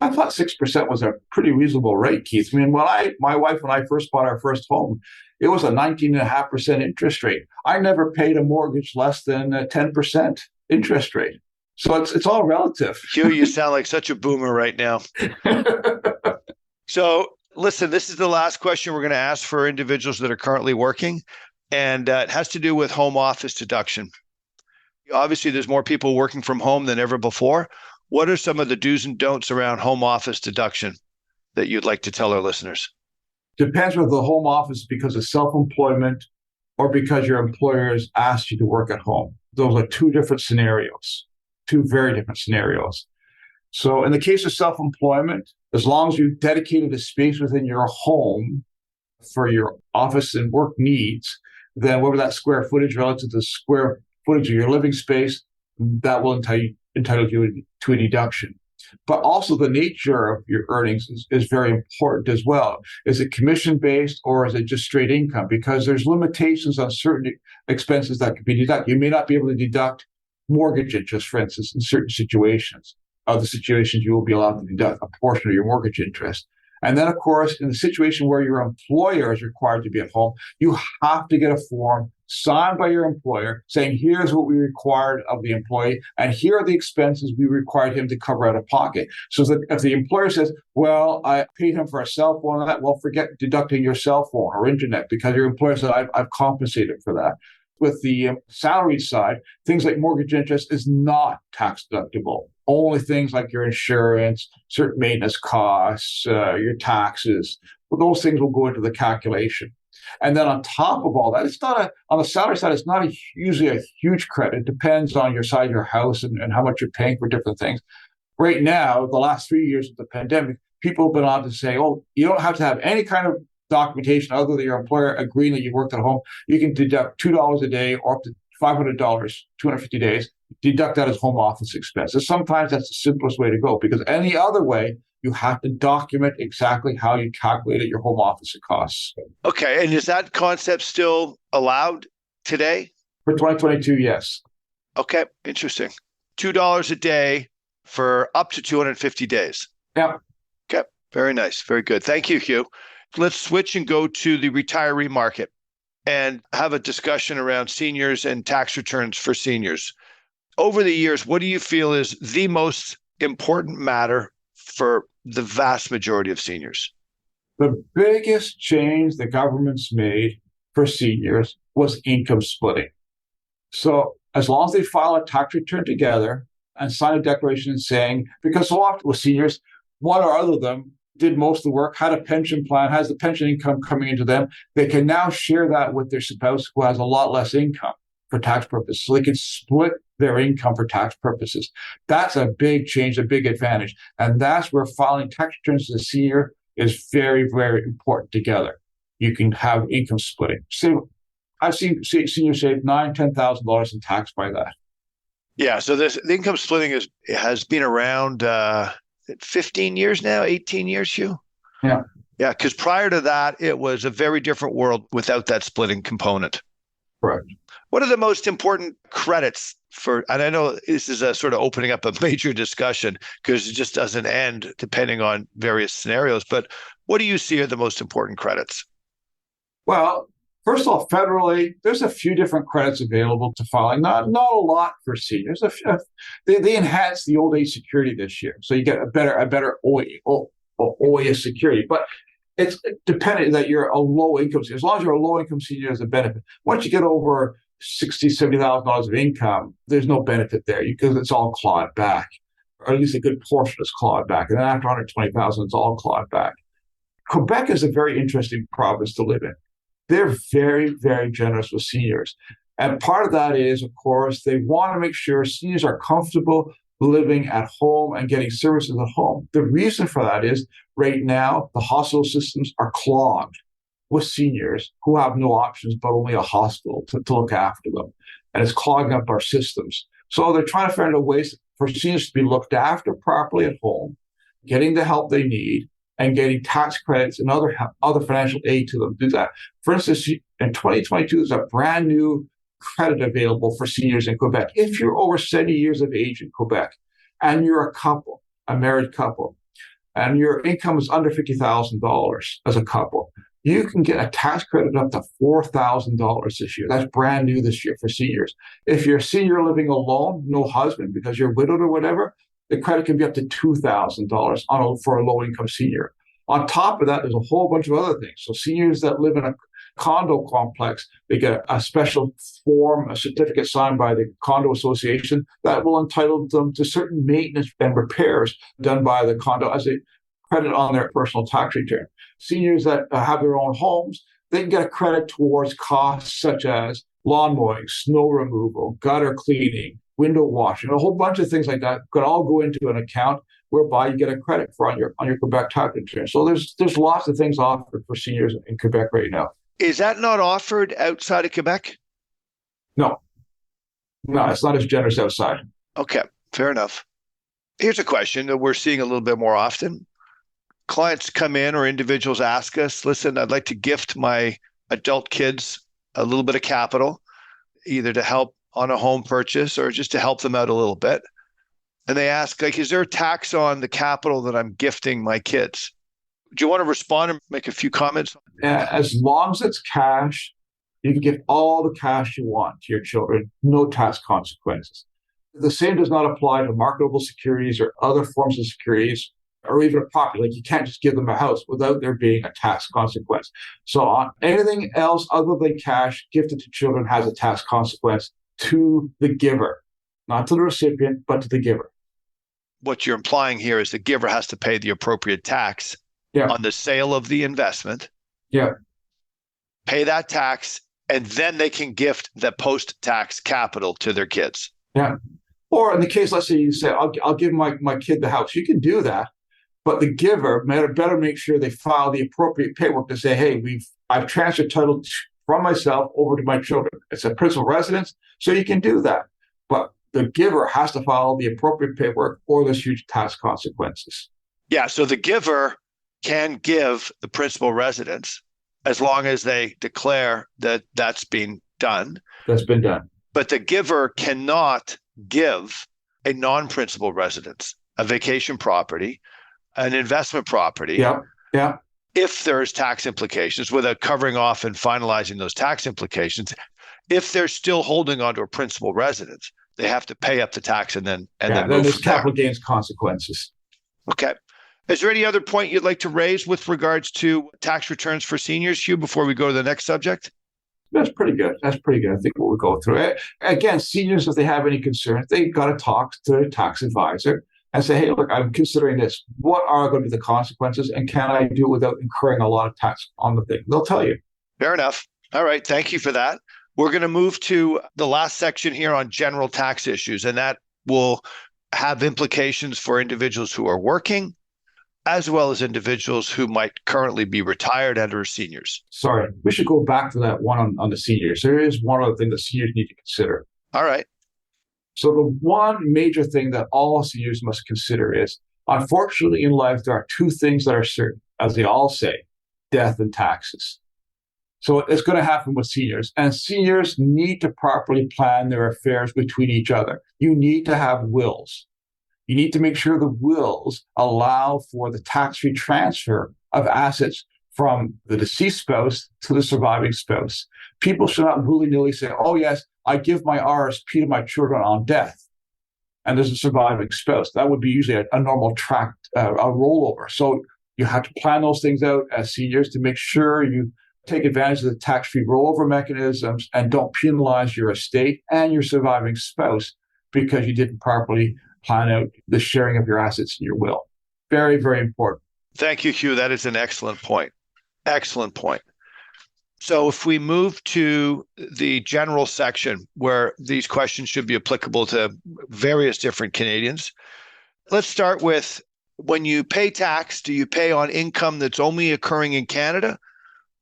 I thought 6% was a pretty reasonable rate, Keith. I mean, my wife and I first bought our first home, it was a 19.5% interest rate. I never paid a mortgage less than a 10% interest rate. So it's all relative. Hugh, you sound like such a boomer right now. So listen, this is the last question we're going to ask for individuals that are currently working, and it has to do with home office deduction. Obviously, there's more people working from home than ever before. What are some of the do's and don'ts around home office deduction that you'd like to tell our listeners? Depends whether the home office is because of self-employment or because your employer has asked you to work at home. Those are two different scenarios, two very different scenarios. So in the case of self-employment, as long as you've dedicated a space within your home for your office and work needs, then whatever that square footage relative to the square footage of your living space, that will entitle you to a deduction. But also the nature of your earnings is very important as well. Is it commission-based or is it just straight income? Because there's limitations on certain expenses that can be deducted. You may not be able to deduct mortgage interest, for instance, in certain situations. Other situations, you will be allowed to deduct a portion of your mortgage interest. And then, of course, in the situation where your employer is required to be at home, you have to get a form signed by your employer saying, here's what we required of the employee, and here are the expenses we required him to cover out of pocket. So that if the employer says, well, I paid him for a cell phone and that, well, forget deducting your cell phone or internet because your employer said, I've compensated for that. With the salary side, things like mortgage interest is not tax deductible. Only things like your insurance, certain maintenance costs, your taxes, those things will go into the calculation. And then on top of all that, it's not on the salary side, it's not usually a huge credit. It depends on your size of your house and how much you're paying for different things. Right now, the last 3 years of the pandemic, people have been on to say, oh, you don't have to have any kind of documentation other than your employer agreeing that you worked at home. You can deduct $2 a day or up to $500, 250 days, deduct that as home office expenses. Sometimes that's the simplest way to go because any other way, you have to document exactly how you calculated your home office costs. Okay. And is that concept still allowed today? For 2022, yes. Okay. Interesting. $2 a day for up to 250 days. Yeah. Okay. Very nice. Very good. Thank you, Hugh. Let's switch and go to the retiree market and have a discussion around seniors and tax returns for seniors. Over the years, what do you feel is the most important matter for the vast majority of seniors? The biggest change the government's made for seniors was income splitting. So as long as they file a tax return together and sign a declaration saying, because so often with seniors, one or other of them did most of the work, had a pension plan, has the pension income coming into them, they can now share that with their spouse who has a lot less income for tax purposes. So they can split their income for tax purposes. That's a big change, a big advantage. And that's where filing tax returns as a senior is very, very important together. You can have income splitting. So I've seen seniors save $9,000, $10,000 in tax by that. Yeah, so the income splitting has been around 15 years now, 18 years, Hugh? Yeah. Yeah, because prior to that, it was a very different world without that splitting component. Correct. What are the most important credits for, and I know this is a sort of opening up a major discussion because it just doesn't end depending on various scenarios, but what do you see are the most important credits? Well, first of all, federally, there's a few different credits available to filing. Not a lot for seniors. They enhanced the old age security this year, so you get a better OAS security. But it's dependent that you're a low income senior. As long as you're a low income senior, there's a benefit. Once you get over $60,000, $70,000 of income, there's no benefit there because it's all clawed back, or at least a good portion is clawed back. And then after $120,000, it's all clawed back. Quebec is a very interesting province to live in. They're very, very generous with seniors. And part of that is, of course, they want to make sure seniors are comfortable living at home and getting services at home. The reason for that is right now, the hospital systems are clogged with seniors who have no options but only a hospital to look after them. And it's clogging up our systems. So they're trying to find out ways for seniors to be looked after properly at home, getting the help they need, and getting tax credits and other financial aid to them do that. For instance, in 2022, there's a brand new credit available for seniors in Quebec. If you're over 70 years of age in Quebec and you're a married couple, and your income is under $50,000 as a couple, you can get a tax credit up to $4,000 this year. That's brand new this year for seniors. If you're a senior living alone, no husband, because you're widowed or whatever, the credit can be up to $2,000 for a low-income senior. On top of that, there's a whole bunch of other things. So seniors that live in a condo complex, they get a special form, a certificate signed by the condo association that will entitle them to certain maintenance and repairs done by the condo as a credit on their personal tax return. Seniors that have their own homes, they can get a credit towards costs such as lawn mowing, snow removal, gutter cleaning, window washing, a whole bunch of things like that could all go into an account whereby you get a credit for on your Quebec tax return. So there's lots of things offered for seniors in Quebec right now. Is that not offered outside of Quebec? No, it's not as generous outside. Okay, fair enough. Here's a question that we're seeing a little bit more often. Clients come in or individuals ask us, listen, I'd like to gift my adult kids a little bit of capital, either to help on a home purchase or just to help them out a little bit. And they ask, like, is there a tax on the capital that I'm gifting my kids? Do you want to respond and make a few comments? As long as it's cash, you can give all the cash you want to your children, no tax consequences. The same does not apply to marketable securities or other forms of securities, or even a property. Like, you can't just give them a house without there being a tax consequence. So on anything else other than cash gifted to children has a tax consequence to the giver, not to the recipient, but to the giver. What you're implying here is the giver has to pay the appropriate tax on the sale of the investment. Yeah. Pay that tax, and then they can gift the post-tax capital to their kids. Yeah. Or in the case, let's say you say, I'll give my kid the house. You can do that, but the giver better make sure they file the appropriate paperwork to say, hey, I've transferred title from myself over to my children. It's a principal residence, so you can do that. But the giver has to file the appropriate paperwork or there's huge tax consequences. Yeah, so the giver can give the principal residence as long as they declare that that's been done. That's been done. But the giver cannot give a non-principal residence, a vacation property, an investment property. Yeah. If there's tax implications, without covering off and finalizing those tax implications, if they're still holding onto a principal residence, they have to pay up the tax and then there's capital gains consequences. Okay. Is there any other point you'd like to raise with regards to tax returns for seniors, Hugh, before we go to the next subject? That's pretty good. I think we'll go through it. Again, seniors, if they have any concerns, they got to talk to their tax advisor and say, hey, look, I'm considering this. What are going to be the consequences? And can I do it without incurring a lot of tax on the thing? They'll tell you. Fair enough. All right. Thank you for that. We're going to move to the last section here on general tax issues, and that will have implications for individuals who are working, as well as individuals who might currently be retired and or seniors. Sorry, we should go back to that one on the seniors. There is one other thing that seniors need to consider. All right. So the one major thing that all seniors must consider is, unfortunately in life, there are two things that are certain, as they all say, death and taxes. So it's going to happen with seniors, and seniors need to properly plan their affairs between each other. You need to have wills. You need to make sure the wills allow for the tax-free transfer of assets from the deceased spouse to the surviving spouse. People should not willy-nilly say, oh, yes, I give my RRSP to my children on death, and there's a surviving spouse. That would be usually a normal a rollover. So you have to plan those things out as seniors to make sure you take advantage of the tax-free rollover mechanisms and don't penalize your estate and your surviving spouse because you didn't properly plan out the sharing of your assets in your will. Very, very important. Thank you, Hugh. That is an excellent point. Excellent point. So if we move to the general section where these questions should be applicable to various different Canadians, let's start with, when you pay tax, do you pay on income that's only occurring in Canada,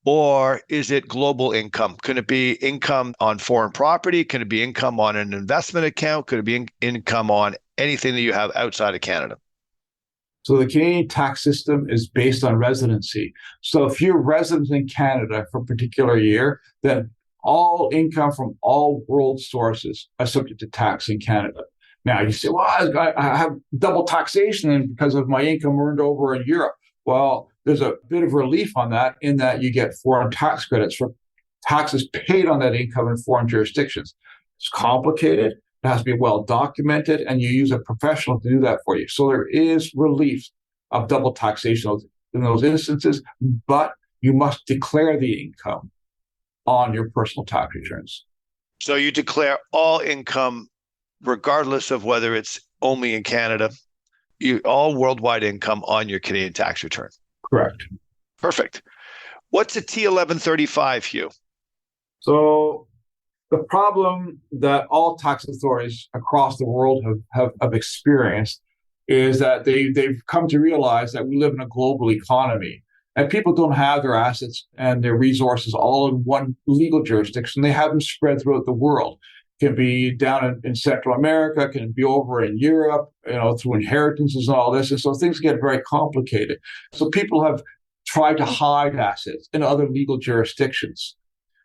or is it global income? Can it be income on foreign property? Can it be income on an investment account? Could it be income on anything that you have outside of Canada? So the Canadian tax system is based on residency. So if you're resident in Canada for a particular year, then all income from all world sources are subject to tax in Canada. Now you say, well, I have double taxation because of my income earned over in Europe. Well, there's a bit of relief on that in that you get foreign tax credits for taxes paid on that income in foreign jurisdictions. It's complicated. It has to be well documented, and you use a professional to do that for you. So there is relief of double taxation in those instances, but you must declare the income on your personal tax returns. So you declare all income, regardless of whether it's only in Canada, all worldwide income on your Canadian tax return. Correct. Perfect. What's a T1135, Hugh? So the problem that all tax authorities across the world have experienced is that they've come to realize that we live in a global economy, and people don't have their assets and their resources all in one legal jurisdiction. They have them spread throughout the world. It can be down in Central America, can be over in Europe, through inheritances and all this. And so things get very complicated. So people have tried to hide assets in other legal jurisdictions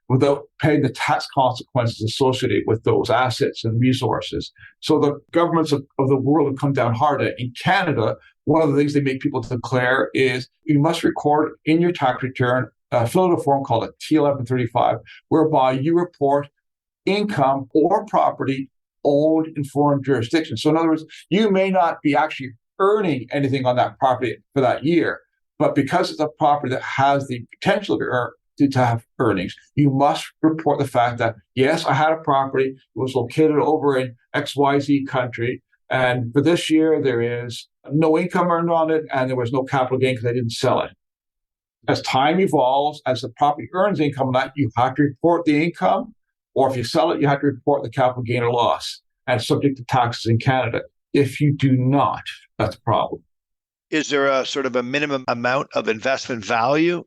without paying the tax consequences associated with those assets and resources. So the governments of the world have come down hard. In Canada, one of the things they make people declare is you must record in your tax return, fill out a form called a T1135, whereby you report income or property owned in foreign jurisdictions. So in other words, you may not be actually earning anything on that property for that year, but because it's a property that has the potential to have earnings, you must report the fact that, yes, I had a property, it was located over in XYZ country, and for this year there is no income earned on it, and there was no capital gain because I didn't sell it. As time evolves, as the property earns income on that, you have to report the income, or if you sell it, you have to report the capital gain or loss, and subject to taxes in Canada. If you do not, that's a problem. Is there a sort of a minimum amount of investment value?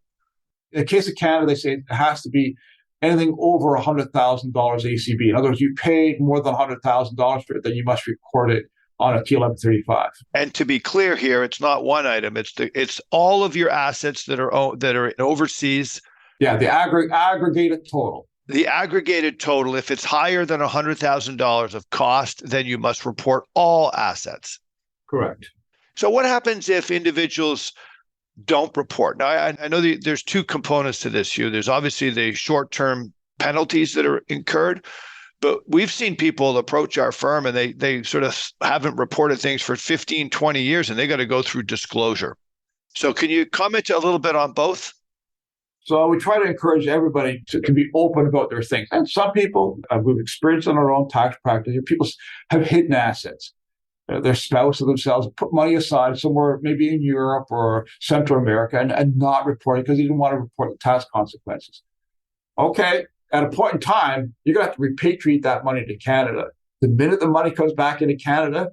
In the case of Canada, they say it has to be anything over $100,000 ACB. In other words, you paid more than $100,000 for it, then you must record it on a T1135. And to be clear here, it's not one item. It's all of your assets that are overseas. Yeah, the aggregated total. The aggregated total, if it's higher than $100,000 of cost, then you must report all assets. Correct. So what happens if individuals don't report? Now, I know there's two components to this, Hugh. There's obviously the short-term penalties that are incurred, but we've seen people approach our firm and they sort of haven't reported things for 15, 20 years, and they got to go through disclosure. So can you comment a little bit on both? So we try to encourage everybody to be open about their things. And some people, we've experienced in our own tax practice, people have hidden assets. Their spouse or themselves put money aside somewhere, maybe in Europe or Central America, and not report it because they didn't want to report the tax consequences. Okay, at a point in time, you're going to have to repatriate that money to Canada. The minute the money comes back into Canada,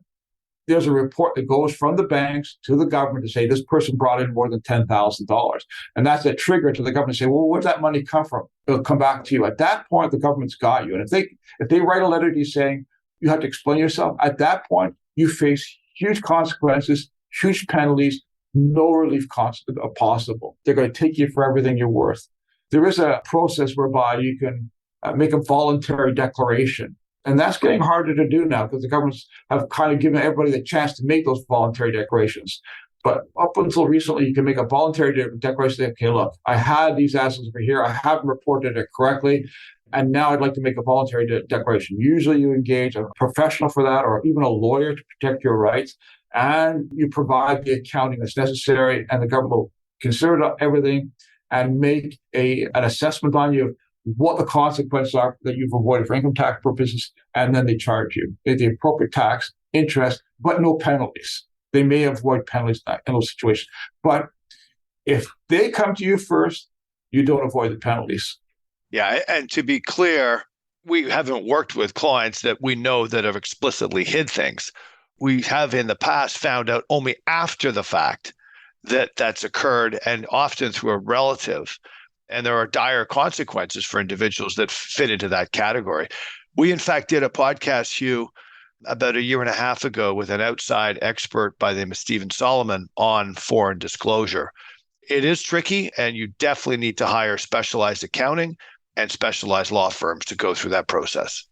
there's a report that goes from the banks to the government to say this person brought in more than $10,000. And that's a trigger to the government to say, well, where'd that money come from? It'll come back to you. At that point, the government's got you. And if they write a letter to you saying you have to explain yourself, at that point, you face huge consequences, huge penalties, no relief possible. They're going to take you for everything you're worth. There is a process whereby you can make a voluntary declaration. And that's getting harder to do now because the governments have kind of given everybody the chance to make those voluntary declarations. But up until recently, you can make a voluntary declaration. Say, okay, look, I had these assets over here. I haven't reported it correctly. And now I'd like to make a voluntary declaration. Usually you engage a professional for that or even a lawyer to protect your rights. And you provide the accounting that's necessary. And the government will consider everything and make an assessment on you of what the consequences are that you've avoided for income tax purposes. And then they charge you the appropriate tax, interest, but no penalties. They may avoid penalties in those situations. But if they come to you first, you don't avoid the penalties. Yeah. And to be clear, we haven't worked with clients that we know that have explicitly hid things. We have in the past found out only after the fact that that's occurred, and often through a relative. And there are dire consequences for individuals that fit into that category. We, in fact, did a podcast, Hugh, about a year and a half ago with an outside expert by the name of Stephen Solomon on foreign disclosure. It is tricky, and you definitely need to hire specialized accounting and specialized law firms to go through that process.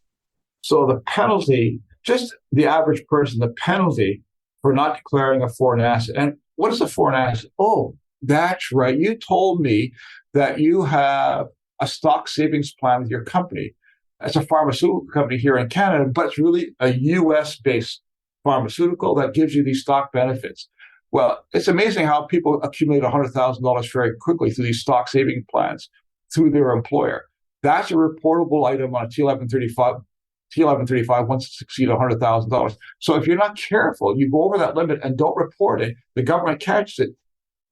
So the penalty, just the average person, the penalty for not declaring a foreign asset. And what is a foreign asset? Oh, that's right. You told me that you have a stock savings plan with your company. It's a pharmaceutical company here in Canada, but it's really a US-based pharmaceutical that gives you these stock benefits. Well, it's amazing how people accumulate $100,000 very quickly through these stock saving plans through their employer. That's a reportable item on a T1135 once it exceeds $100,000. So if you're not careful, you go over that limit and don't report it, the government catches it.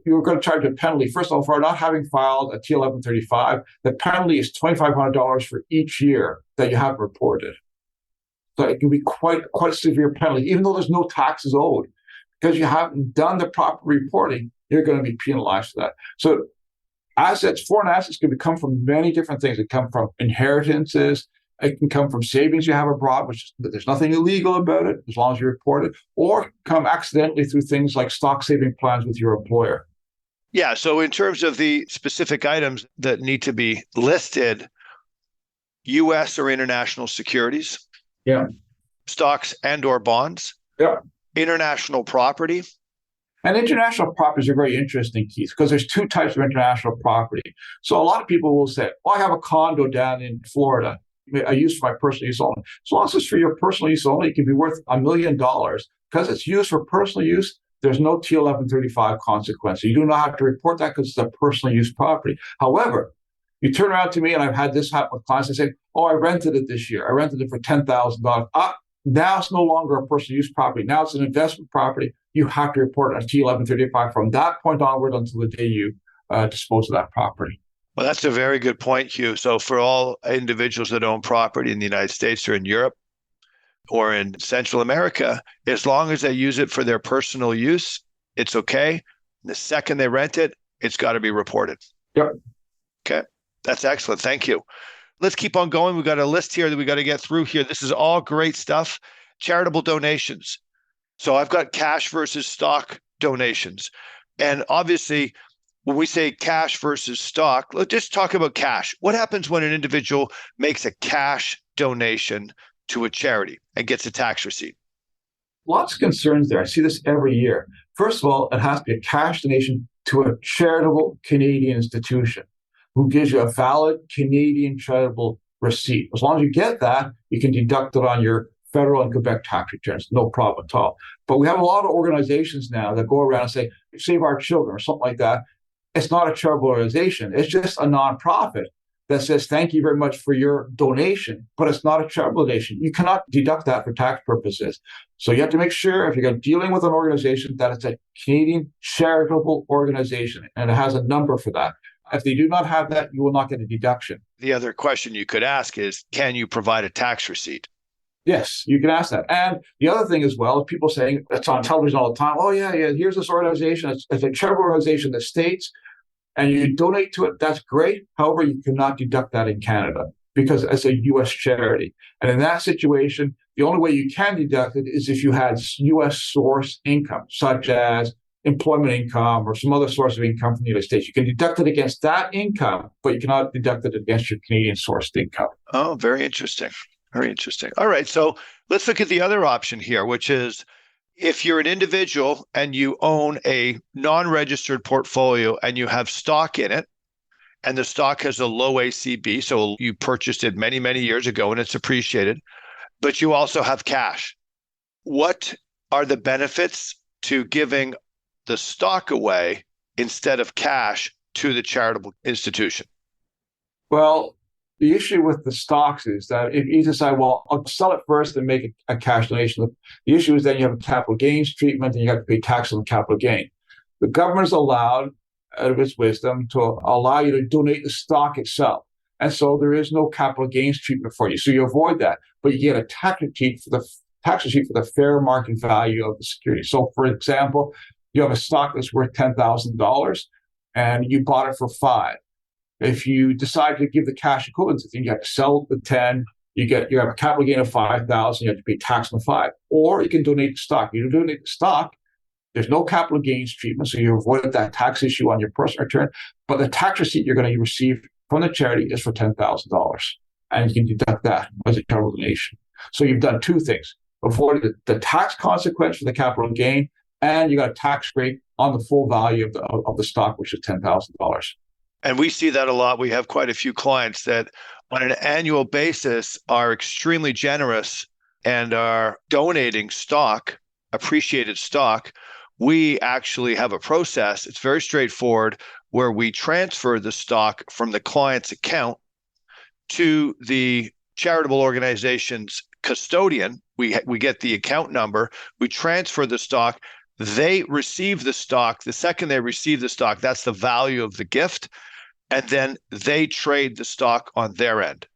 You're going to charge a penalty. First of all, for not having filed a T1135, the penalty is $2,500 for each year that you have reported. So it can be quite a severe penalty, even though there's no taxes owed. Because you haven't done the proper reporting, you're going to be penalized for that. So foreign assets can come from many different things. It can come from inheritances. It can come from savings you have abroad, which there's nothing illegal about it as long as you report it, or come accidentally through things like stock saving plans with your employer. Yeah. So in terms of the specific items that need to be listed, U.S. or international securities, stocks and or bonds, international property. And international properties are very interesting, Keith, because there's two types of international property. So a lot of people will say, I have a condo down in Florida. I use for my personal use only. As long as it's for your personal use only, it can be worth $1 million. Because it's used for personal use, there's no T1135 consequence. You do not have to report that because it's a personal use property. However, you turn around to me, and I've had this happen with clients, and say, I rented it this year. I rented it for $10,000. Now it's no longer a personal use property. Now it's an investment property. You have to report a T1135 from that point onward until the day you dispose of that property. Well, that's a very good point, Hugh. So for all individuals that own property in the United States or in Europe or in Central America, as long as they use it for their personal use, it's okay. The second they rent it, it's got to be reported. Yep. Okay. That's excellent. Thank you. Let's keep on going. We've got a list here that we got to get through here. This is all great stuff. Charitable donations. So I've got cash versus stock donations. And obviously, when we say cash versus stock, let's just talk about cash. What happens when an individual makes a cash donation to a charity and gets a tax receipt? Lots of concerns there. I see this every year. First of all, it has to be a cash donation to a charitable Canadian institution who gives you a valid Canadian charitable receipt. As long as you get that, you can deduct it on your federal and Quebec tax returns, no problem at all. But we have a lot of organizations now that go around and say, Save Our Children or something like that. It's not a charitable organization. It's just a nonprofit that says, thank you very much for your donation, but it's not a charitable donation. You cannot deduct that for tax purposes. So you have to make sure if you're dealing with an organization that it's a Canadian charitable organization and it has a number for that. If they do not have that, you will not get a deduction. The other question you could ask is, can you provide a tax receipt? Yes, you can ask that. And the other thing as well, is people saying, it's on television all the time, here's this organization. It's a charitable organization that states, and you donate to it, that's great. However, you cannot deduct that in Canada because it's a U.S. charity. And in that situation, the only way you can deduct it is if you had U.S. source income, such as employment income or some other source of income from the United States. You can deduct it against that income, but you cannot deduct it against your Canadian sourced income. Oh, very interesting. Very interesting. All right. So let's look at the other option here, which is if you're an individual and you own a non-registered portfolio and you have stock in it, and the stock has a low ACB, so you purchased it many, many years ago and it's appreciated, but you also have cash. What are the benefits to giving the stock away instead of cash to the charitable institution? Well, the issue with the stocks is that if you decide, I'll sell it first and make a cash donation, the issue is then you have a capital gains treatment and you have to pay tax on the capital gain. The government is allowed, out of its wisdom, to allow you to donate the stock itself. And so there is no capital gains treatment for you. So you avoid that, but you get a tax receipt for the fair market value of the security. So for example, you have a stock that's worth $10,000 and you bought it for $5,000. If you decide to give the cash equivalent, you have to sell the 10, you have a capital gain of $5,000, you have to pay tax on the 5. Or you can donate the stock. You donate the stock, there's no capital gains treatment, so you avoid that tax issue on your personal return. But the tax receipt you're going to receive from the charity is for $10,000, and you can deduct that as a charitable donation. So you've done two things: avoided the tax consequence for the capital gain, and you got a tax rate on the full value of the stock, which is $10,000. And we see that a lot. We have quite a few clients that on an annual basis are extremely generous and are donating stock, appreciated stock. We actually have a process. It's very straightforward, where we transfer the stock from the client's account to the charitable organization's custodian. We get the account number. We transfer the stock. They receive the stock. The second they receive the stock, that's the value of the gift. And then they trade the stock on their end.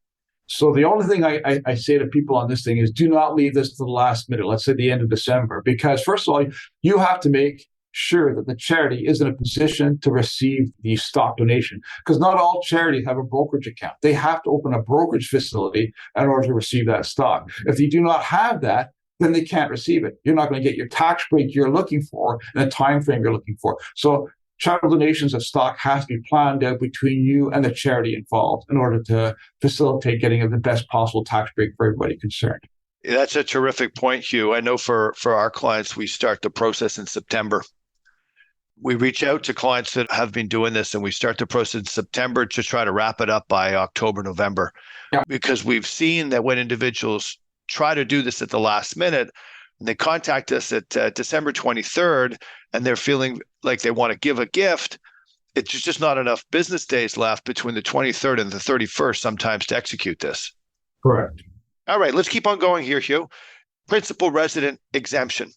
So the only thing I say to people on this thing is do not leave this to the last minute, let's say the end of December, because first of all, you have to make sure that the charity is in a position to receive the stock donation, because not all charities have a brokerage account. They have to open a brokerage facility in order to receive that stock. If they do not have that, then they can't receive it. You're not going to get your tax break you're looking for in the time frame you're looking for. So charitable donations of stock has to be planned out between you and the charity involved in order to facilitate getting the best possible tax break for everybody concerned. That's a terrific point, Hugh. I know for our clients, we start the process in September. We reach out to clients that have been doing this, and we start the process in September to try to wrap it up by October, November. Yeah. Because we've seen that when individuals try to do this at the last minute, and they contact us at December 23rd, and they're feeling like they want to give a gift, it's just not enough business days left between the 23rd and the 31st sometimes to execute this. Correct. All right, let's keep on going here, Hugh. Principal resident exemption.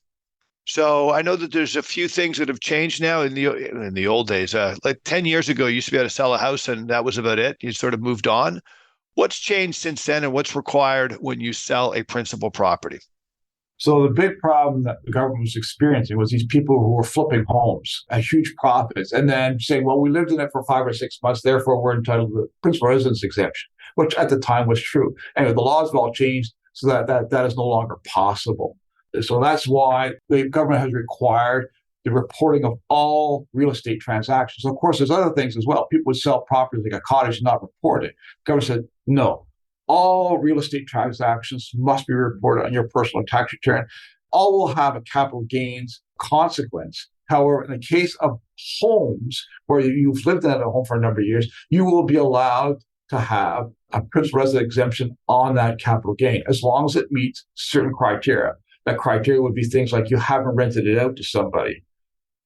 So I know that there's a few things that have changed now. In the old days, like 10 years ago, you used to be able to sell a house and that was about it. You sort of moved on. What's changed since then, and what's required when you sell a principal property? So the big problem that the government was experiencing was these people who were flipping homes at huge profits and then saying, well, we lived in it for 5 or 6 months, therefore we're entitled to the principal residence exemption, which at the time was true. Anyway, the laws have all changed so that is no longer possible. So that's why the government has required the reporting of all real estate transactions. Of course, there's other things as well. People would sell properties like a cottage and not report it. The government said, no. All real estate transactions must be reported on your personal tax return. All will have a capital gains consequence. However, in the case of homes where you've lived in a home for a number of years, you will be allowed to have a principal resident exemption on that capital gain as long as it meets certain criteria. That criteria would be things like you haven't rented it out to somebody.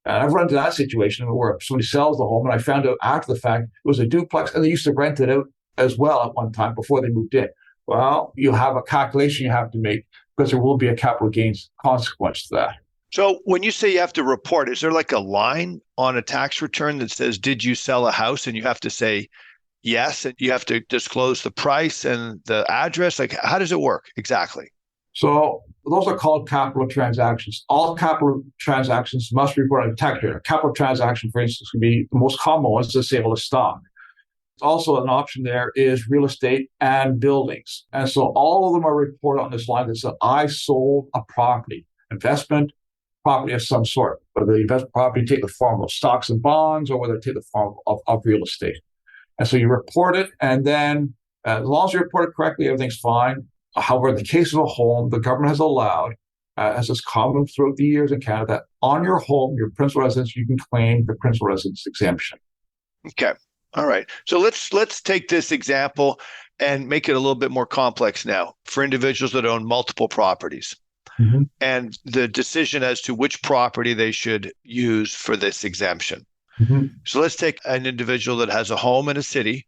And I've run into that situation where somebody sells the home and I found out after the fact it was a duplex and they used to rent it out as well at one time before they moved in. Well, you have a calculation you have to make because there will be a capital gains consequence to that. So when you say you have to report, is there like a line on a tax return that says, did you sell a house? And you have to say yes, and you have to disclose the price and the address? Like, how does it work exactly? So those are called capital transactions. All capital transactions must be reported on a tax return. A capital transaction, for instance, can be the most common one is the sale of stock. Also, an option there is real estate and buildings. And so all of them are reported on this line that says, I sold a property, investment property of some sort, whether the investment property take the form of stocks and bonds or whether it take the form of real estate. And so you report it, and then as long as you report it correctly, everything's fine. However, in the case of a home, the government has allowed, as is common throughout the years in Canada, that on your home, your principal residence, you can claim the principal residence exemption. Okay. All right. So let's take this example and make it a little bit more complex now for individuals that own multiple properties and the decision as to which property they should use for this exemption. So let's take an individual that has a home in a city,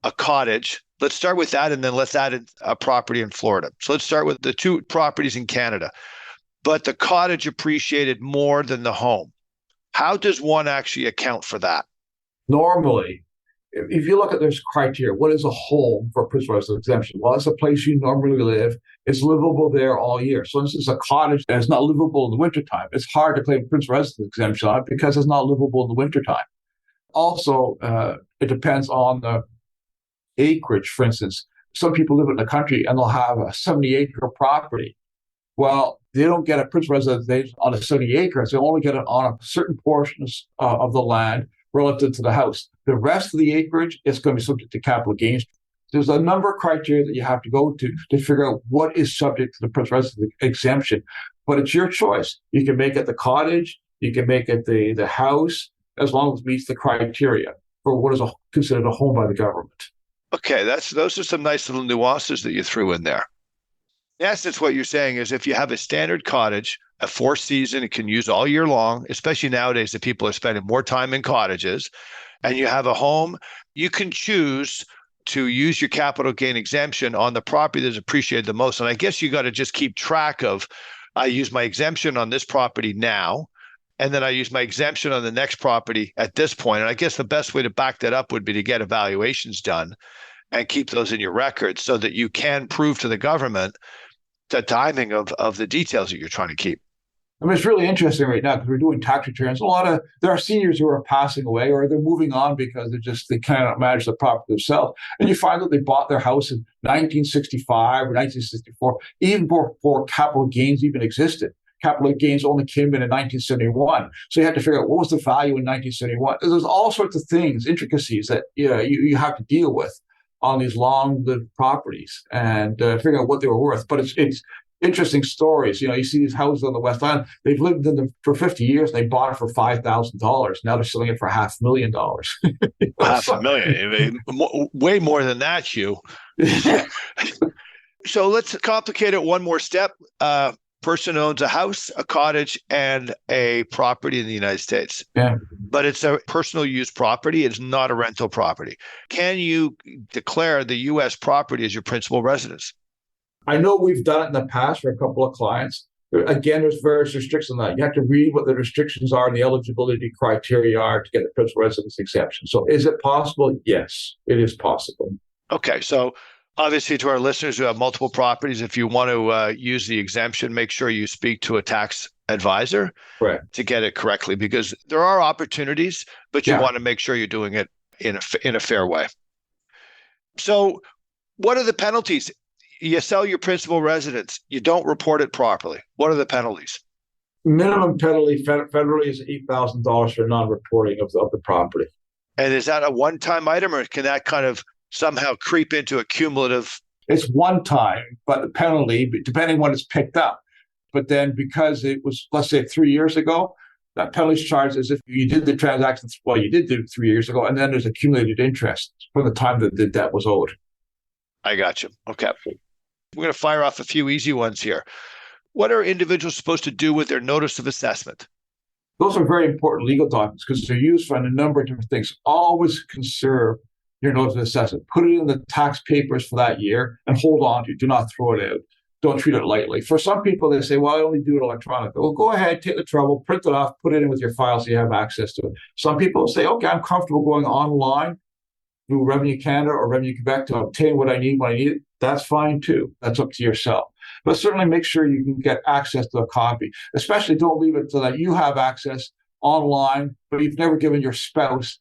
a cottage. Let's start with that, and then let's add a property in Florida. So let's start with the two properties in Canada. But the cottage appreciated more than the home. How does one actually account for that? Normally, if you look at this criteria, what is a home for a principal residence exemption? Well, it's a place you normally live. It's livable there all year. So this is a cottage that is not livable in the wintertime. It's hard to claim principal residence exemption on it because it's not livable in the wintertime. Also, it depends on the acreage. For instance, some people live in the country and they'll have a 70-acre property. Well, they don't get a principal residence on a 70 acres. They only get it on a certain portion of the land relative to the house. The rest of the acreage is going to be subject to capital gains. There's a number of criteria that you have to go to figure out what is subject to the principal residence exemption. But it's your choice. You can make it the cottage. You can make it the house, as long as it meets the criteria for what is considered a home by the government. Okay, those are some nice little nuances that you threw in there. In essence, what you're saying is if you have a standard cottage, a four-season, it can use all year long, especially nowadays that people are spending more time in cottages, and you have a home, you can choose to use your capital gain exemption on the property that's appreciated the most. And I guess you got to just keep track of, I use my exemption on this property now, and then I use my exemption on the next property at this point. And I guess the best way to back that up would be to get evaluations done and keep those in your records so that you can prove to the government the timing of the details that you're trying to keep. I mean, it's really interesting right now because we're doing tax returns. There are seniors who are passing away or they're moving on because they cannot manage the property themselves. And you find that they bought their house in 1965 or 1964, even before capital gains even existed. Capital gains only came in 1971. So you had to figure out what was the value in 1971. There's all sorts of things, intricacies that you have to deal with on these long-lived properties and figure out what they were worth. But it's interesting stories. You see these houses on the West Island, they've lived in them for 50 years. They bought it for $5,000. Now they're selling it for $500,000. $500,000, way more than that, Hugh. So let's complicate it one more step. Person owns a house, a cottage, and a property in the United States. Yeah. But it's a personal use property. It's not a rental property. Can you declare the U.S. property as your principal residence? I know we've done it in the past for a couple of clients. Again, there's various restrictions on that. You have to read what the restrictions are and the eligibility criteria are to get the principal residence exemption. So is it possible? Yes, it is possible. Okay, so obviously, to our listeners who have multiple properties, if you want to use the exemption, make sure you speak to a tax advisor to get it correctly, because there are opportunities, but you want to make sure you're doing it in a fair way. So what are the penalties? You sell your principal residence, you don't report it properly. What are the penalties? Minimum penalty federally is $8,000 for non-reporting of the property. And is that a one-time item, or can that kind of somehow creep into a cumulative? It's one time, but the penalty, depending when it's picked up. But then because it was, let's say 3 years ago, that penalty is charged as if you did the transactions, well, you did do it 3 years ago, and then there's accumulated interest from the time that the debt was owed. I got you. Okay. We're going to fire off a few easy ones here. What are individuals supposed to do with their notice of assessment? Those are very important legal documents because they're used for a number of different things. Always conserve your notice of assessment. Put it in the tax papers for that year and hold on to it. Do not throw it out. Don't treat it lightly. For some people, they say, well, I only do it electronically. Well, go ahead, take the trouble, print it off, put it in with your file so you have access to it. Some people say, okay, I'm comfortable going online through Revenue Canada or Revenue Quebec to obtain what I need when I need it. That's fine too. That's up to yourself. But certainly make sure you can get access to a copy. Especially don't leave it so that you have access online, but you've never given your spouse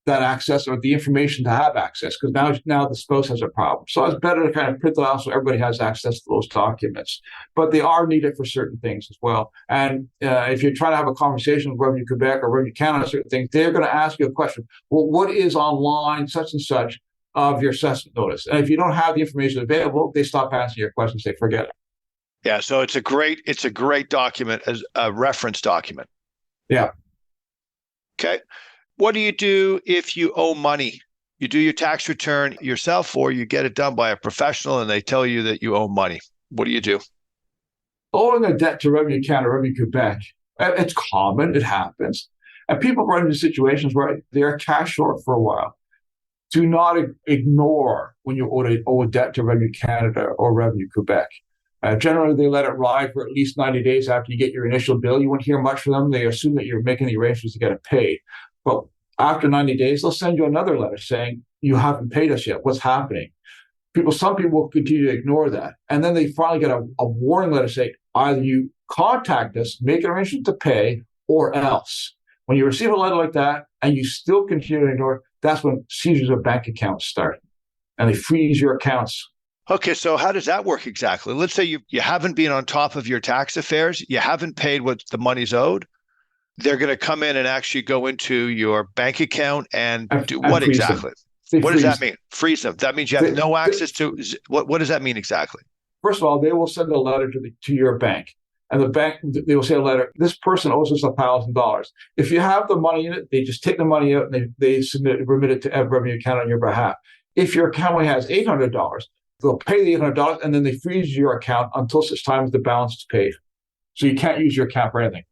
that access or the information to have access, because now the spouse has a problem. So it's better to kind of print it out so everybody has access to those documents. But they are needed for certain things as well. And if you're trying to have a conversation with Revenue Quebec or Revenue Canada, certain things, they're going to ask you a question. Well, what is online, such and such, of your assessment notice? And if you don't have the information available, they stop answering your questions. They forget it. Yeah, so it's a great document, as a reference document. Yeah. Okay. What do you do if you owe money? You do your tax return yourself, or you get it done by a professional and they tell you that you owe money. What do you do? Owing a debt to Revenue Canada, Revenue Quebec, it's common. It happens. And people run into situations where they are cash short for a while. Do not ignore when you owe a debt to Revenue Canada or Revenue Quebec. Generally, they let it ride for at least 90 days after you get your initial bill. You won't hear much from them. They assume that you're making the arrangements to get it paid. But After 90 days, they'll send you another letter saying, you haven't paid us yet. What's happening? Some people will continue to ignore that. And then they finally get a warning letter saying, either you contact us, make an arrangement to pay, or else. When you receive a letter like that and you still continue to ignore it, that's when seizures of bank accounts start. And they freeze your accounts. Okay, so how does that work exactly? Let's say you haven't been on top of your tax affairs, you haven't paid what the money's owed. They're going to come in and actually go into your bank account and do what exactly? What does that mean? Freeze them. That means you have no access to what does that mean exactly? First of all, they will send a letter to your bank. And the bank, they will say a letter, this person owes us $1,000. If you have the money in it, they just take the money out and they remit it to a revenue account on your behalf. If your account only has $800, they'll pay the $800 and then they freeze your account until such time as the balance is paid. So you can't use your account for anything.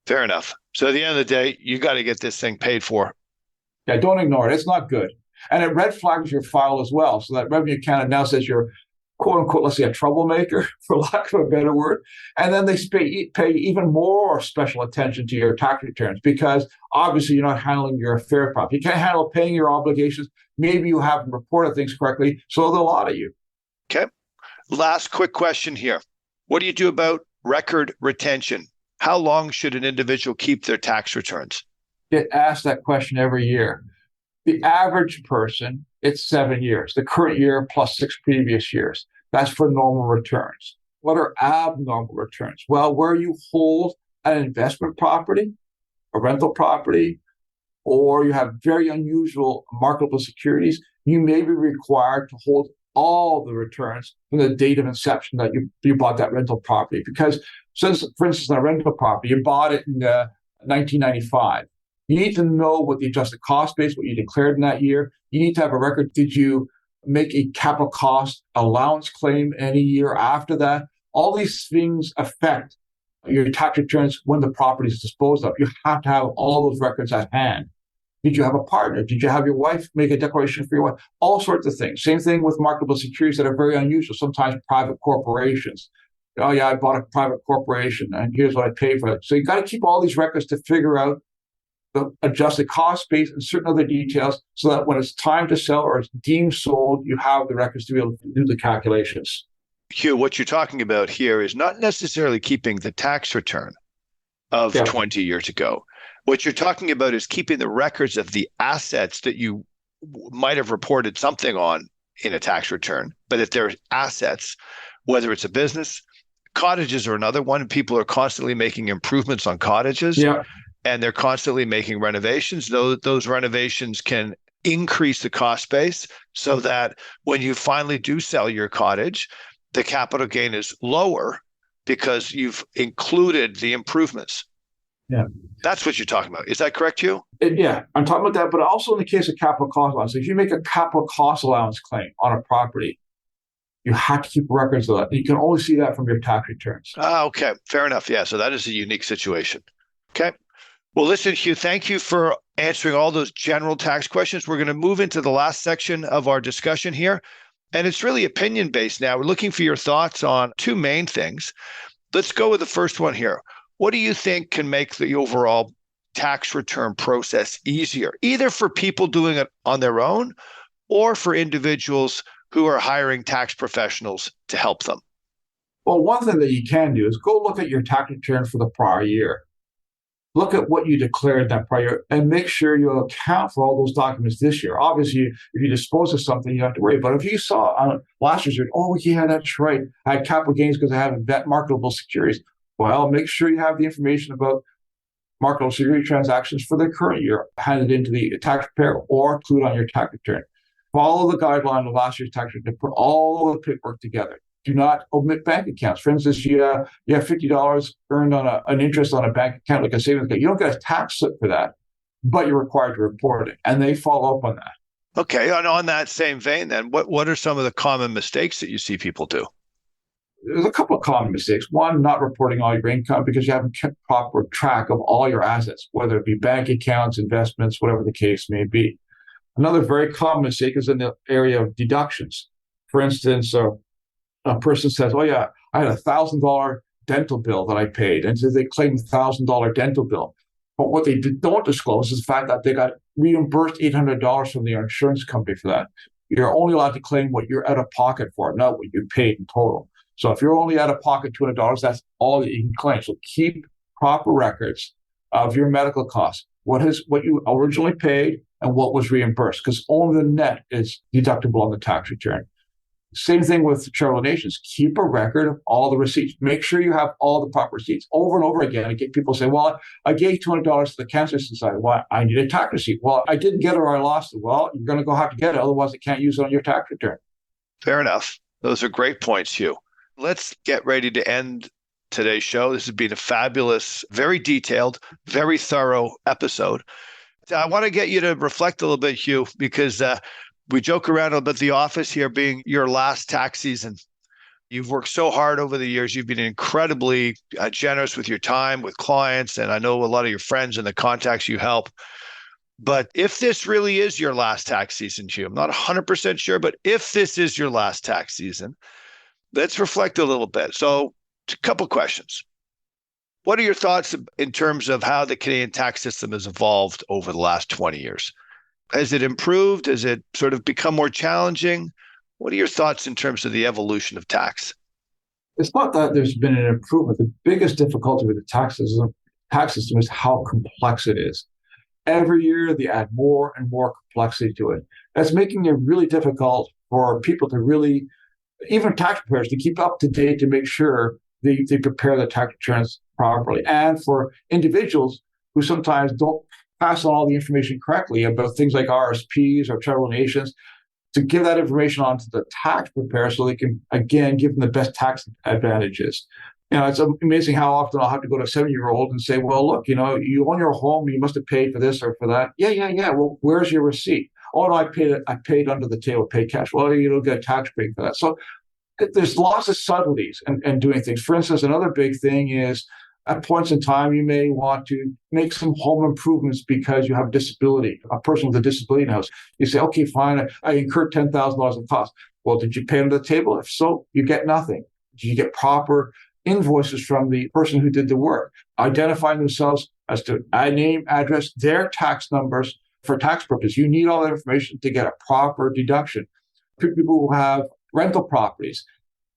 Fair enough. So at the end of the day, you got to get this thing paid for. Yeah, don't ignore it. It's not good. And it red flags your file as well. So that revenue account now says you're, quote unquote, let's say a troublemaker, for lack of a better word. And then they pay even more special attention to your tax returns because obviously you're not handling your affairs properly. You can't handle paying your obligations. Maybe you haven't reported things correctly. So they'll audit you. Okay. Last quick question here. What do you do about record retention? How long should an individual keep their tax returns? Get asked that question every year. The average person, it's 7 years. The current year plus 6 previous years. That's for normal returns. What are abnormal returns? Well, where you hold an investment property, a rental property, or you have very unusual marketable securities, you may be required to hold all the returns from the date of inception that you bought that rental property. Because, for instance, on a rental property, you bought it in 1995. You need to know what the adjusted cost base, what you declared in that year. You need to have a record. Did you make a capital cost allowance claim any year after that? All these things affect your tax returns when the property is disposed of. You have to have all those records at hand. Did you have a partner? Did you have your wife make a declaration for your wife? All sorts of things. Same thing with marketable securities that are very unusual, sometimes private corporations. Oh yeah, I bought a private corporation and here's what I paid for it. So you got to keep all these records to figure out the adjusted cost base and certain other details so that when it's time to sell or it's deemed sold, you have the records to be able to do the calculations. Hugh, what you're talking about here is not necessarily keeping the tax return of 20 years ago. What you're talking about is keeping the records of the assets that you might have reported something on in a tax return. But if they're assets, whether it's a business, cottages are another one. People are constantly making improvements on cottages. Yeah. And they're constantly making renovations. Those renovations can increase the cost base so that when you finally do sell your cottage, the capital gain is lower because you've included the improvements. Yeah. That's what you're talking about. Is that correct, Hugh? Yeah, I'm talking about that, but also in the case of capital cost allowance. If you make a capital cost allowance claim on a property, you have to keep records of that. You can only see that from your tax returns. Okay. Fair enough. Yeah. So that is a unique situation. Okay. Well, listen, Hugh, thank you for answering all those general tax questions. We're going to move into the last section of our discussion here. And it's really opinion-based now. We're looking for your thoughts on two main things. Let's go with the first one here. What do you think can make the overall tax return process easier, either for people doing it on their own or for individuals who are hiring tax professionals to help them? Well, one thing that you can do is go look at your tax return for the prior year. Look at what you declared that prior year and make sure you account for all those documents this year. Obviously, if you dispose of something, you don't have to worry. But if you saw on last year's year, oh, yeah, that's right, I had capital gains because I had marketable securities. Well, make sure you have the information about marketable security transactions for the current year handed into the tax preparer or include on your tax return. Follow the guideline of last year's tax return. Put all the paperwork together. Do not omit bank accounts. For instance, you have $50 earned on an interest on a bank account, like a savings account. You don't get a tax slip for that, but you're required to report it, and they follow up on that. Okay, and on that same vein, then, what are some of the common mistakes that you see people do? There's a couple of common mistakes. One, not reporting all your income because you haven't kept proper track of all your assets, whether it be bank accounts, investments, whatever the case may be. Another very common mistake is in the area of deductions. For instance, a person says, oh yeah, I had $1,000 dental bill that I paid. And so they claim $1,000 dental bill. But what they don't disclose is the fact that they got reimbursed $800 from the insurance company for that. You're only allowed to claim what you're out of pocket for, not what you paid in total. So if you're only out of pocket $200, that's all that you can claim. So keep proper records of your medical costs, what you originally paid and what was reimbursed, because only the net is deductible on the tax return. Same thing with charitable donations. Keep a record of all the receipts. Make sure you have all the proper receipts over and over again. I get people say, well, I gave $200 to the Cancer Society. Well, I need a tax receipt. Well, I didn't get it or I lost it. Well, you're going to have to get it. Otherwise, I can't use it on your tax return. Fair enough. Those are great points, Hugh. Let's get ready to end today's show. This has been a fabulous, very detailed, very thorough episode. I want to get you to reflect a little bit, Hugh, because we joke around about the office here being your last tax season. You've worked so hard over the years. You've been incredibly generous with your time, with clients, and I know a lot of your friends and the contacts you help. But if this really is your last tax season, Hugh, I'm not 100% sure, but if this is your last tax season, let's reflect a little bit. So a couple questions. What are your thoughts in terms of how the Canadian tax system has evolved over the last 20 years? Has it improved? Has it sort of become more challenging? What are your thoughts in terms of the evolution of tax? It's not that there's been an improvement. The biggest difficulty with the tax system is how complex it is. Every year, they add more and more complexity to it. That's making it really difficult for people to really, even taxpayers, to keep up to date to make sure they prepare the tax returns properly. And for individuals who sometimes don't pass on all the information correctly about things like RRSPs or charitable donations, to give that information on to the tax preparer so they can, again, give them the best tax advantages. It's amazing how often I'll have to go to a 70-year-old and say, well, look, you own your home, you must have paid for this or for that. Yeah. Well, where's your receipt? Oh, no, I paid under the table, paid cash. Well, you don't get a tax break for that. So there's lots of subtleties in doing things. For instance, another big thing is at points in time, you may want to make some home improvements because you have a disability, a person with a disability in the house. You say, okay, fine, I incurred $10,000 in costs. Well, did you pay under the table? If so, you get nothing. Did you get proper invoices from the person who did the work, identifying themselves as to a name, address, their tax numbers for tax purposes? You need all that information to get a proper deduction. People who have rental properties,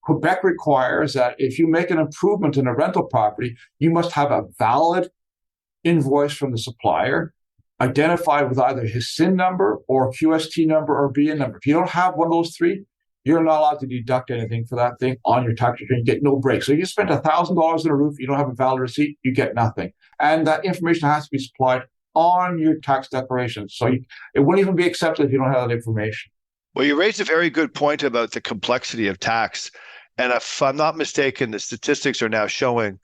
Quebec requires that if you make an improvement in a rental property, you must have a valid invoice from the supplier, identified with either his SIN number or QST number or BN number. If you don't have one of those three, you're not allowed to deduct anything for that thing on your tax return. You get no break. So you spent $1,000 on a roof, you don't have a valid receipt, you get nothing. And that information has to be supplied on your tax declaration. So it wouldn't even be accepted if you don't have that information. Well, you raised a very good point about the complexity of tax. And if I'm not mistaken, the statistics are now showing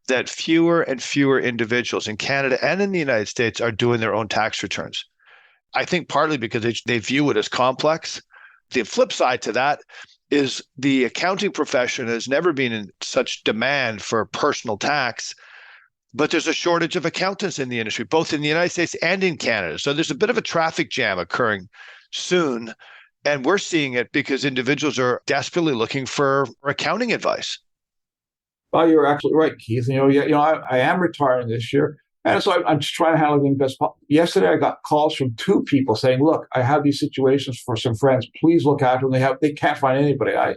that fewer and fewer individuals in Canada and in the United States are doing their own tax returns. I think partly because they view it as complex. The flip side to that is the accounting profession has never been in such demand for personal tax, but there's a shortage of accountants in the industry, both in the United States and in Canada. So there's a bit of a traffic jam occurring soon. And we're seeing it because individuals are desperately looking for accounting advice. Well, you're absolutely right, Keith. I am retiring this year. And so I'm just trying to handle the best possible. Yesterday, I got calls from two people saying, look, I have these situations for some friends. Please look after them. They can't find anybody. I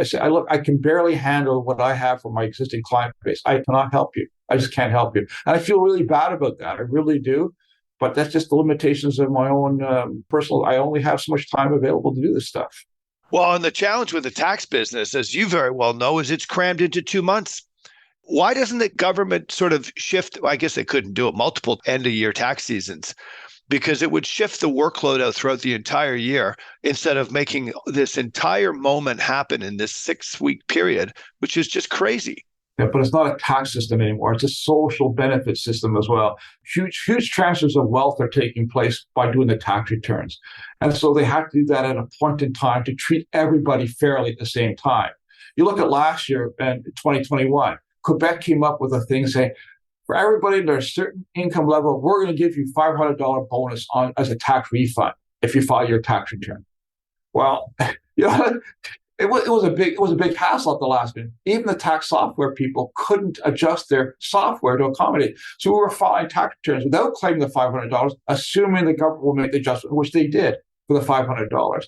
said, look, I can barely handle what I have for my existing client base. I cannot help you. I just can't help you. And I feel really bad about that. I really do. But that's just the limitations of my own personal. I only have so much time available to do this stuff. Well, and the challenge with the tax business, as you very well know, is it's crammed into 2 months. Why doesn't the government sort of shift? I guess they couldn't do it multiple end-of-year tax seasons because it would shift the workload out throughout the entire year instead of making this entire moment happen in this 6-week period, which is just crazy. Yeah, but it's not a tax system anymore. It's a social benefit system as well. Huge transfers of wealth are taking place by doing the tax returns. And so they have to do that at a point in time to treat everybody fairly at the same time. You look at last year and 2021, Quebec came up with a thing saying, for everybody at a certain income level, we're going to give you $500 bonus as a tax refund if you file your tax return. Well, It was a big hassle at the last minute. Even the tax software people couldn't adjust their software to accommodate. So we were filing tax returns without claiming the $500, assuming the government will make the adjustment, which they did for the $500.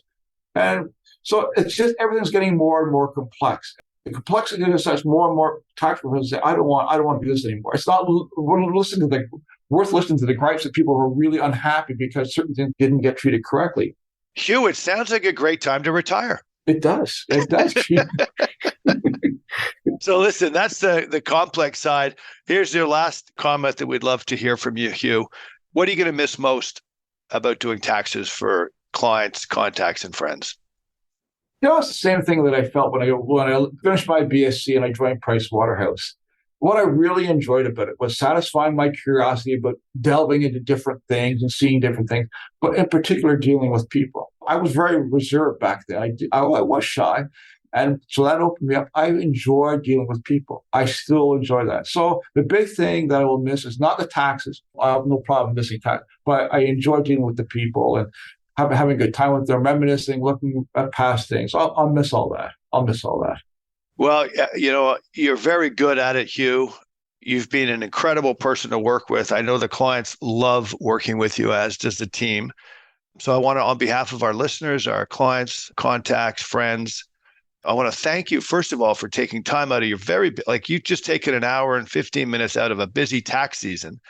And so it's just everything's getting more and more complex. The complexity is such more and more tax professionals say, I don't want to do this anymore. It's not worth listening to the gripes that people were really unhappy because certain things didn't get treated correctly. Hugh, it sounds like a great time to retire. It does. So listen, that's the complex side. Here's your last comment that we'd love to hear from you, Hugh. What are you going to miss most about doing taxes for clients, contacts, and friends? It's the same thing that I felt when I finished my BSc and I joined Pricewaterhouse. What I really enjoyed about it was satisfying my curiosity about delving into different things and seeing different things, but in particular dealing with people. I was very reserved back then. I was shy. And so that opened me up. I enjoy dealing with people. I still enjoy that. So the big thing that I will miss is not the taxes. I have no problem missing tax, but I enjoy dealing with the people and having a good time with them, reminiscing, looking at past things. I'll miss all that. Well, you're very good at it, Hugh. You've been an incredible person to work with. I know the clients love working with you, as does the team. So I want to, on behalf of our listeners, our clients, contacts, friends, I want to thank you, first of all, for taking time out of your you've just taken an hour and 15 minutes out of a busy tax season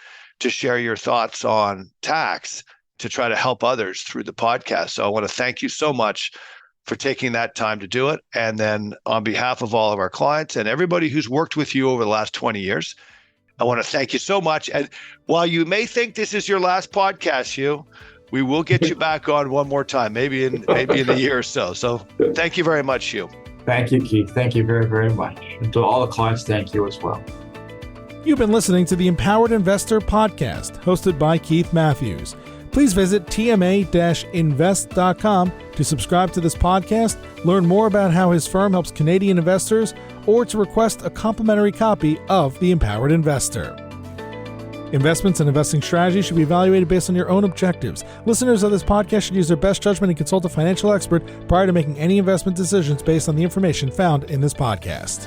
to share your thoughts on tax, to try to help others through the podcast. So I want to thank you so much for taking that time to do it. And then on behalf of all of our clients and everybody who's worked with you over the last 20 years, I want to thank you so much. And while you may think this is your last podcast, Hugh, we will get you back on one more time, maybe in a year or so. So thank you very much, Hugh. Thank you, Keith. Thank you very, very much. And to all the clients, thank you as well. You've been listening to the Empowered Investor Podcast, hosted by Keith Matthews. Please visit tma-invest.com to subscribe to this podcast, learn more about how his firm helps Canadian investors, or to request a complimentary copy of The Empowered Investor. Investments and investing strategies should be evaluated based on your own objectives. Listeners of this podcast should use their best judgment and consult a financial expert prior to making any investment decisions based on the information found in this podcast.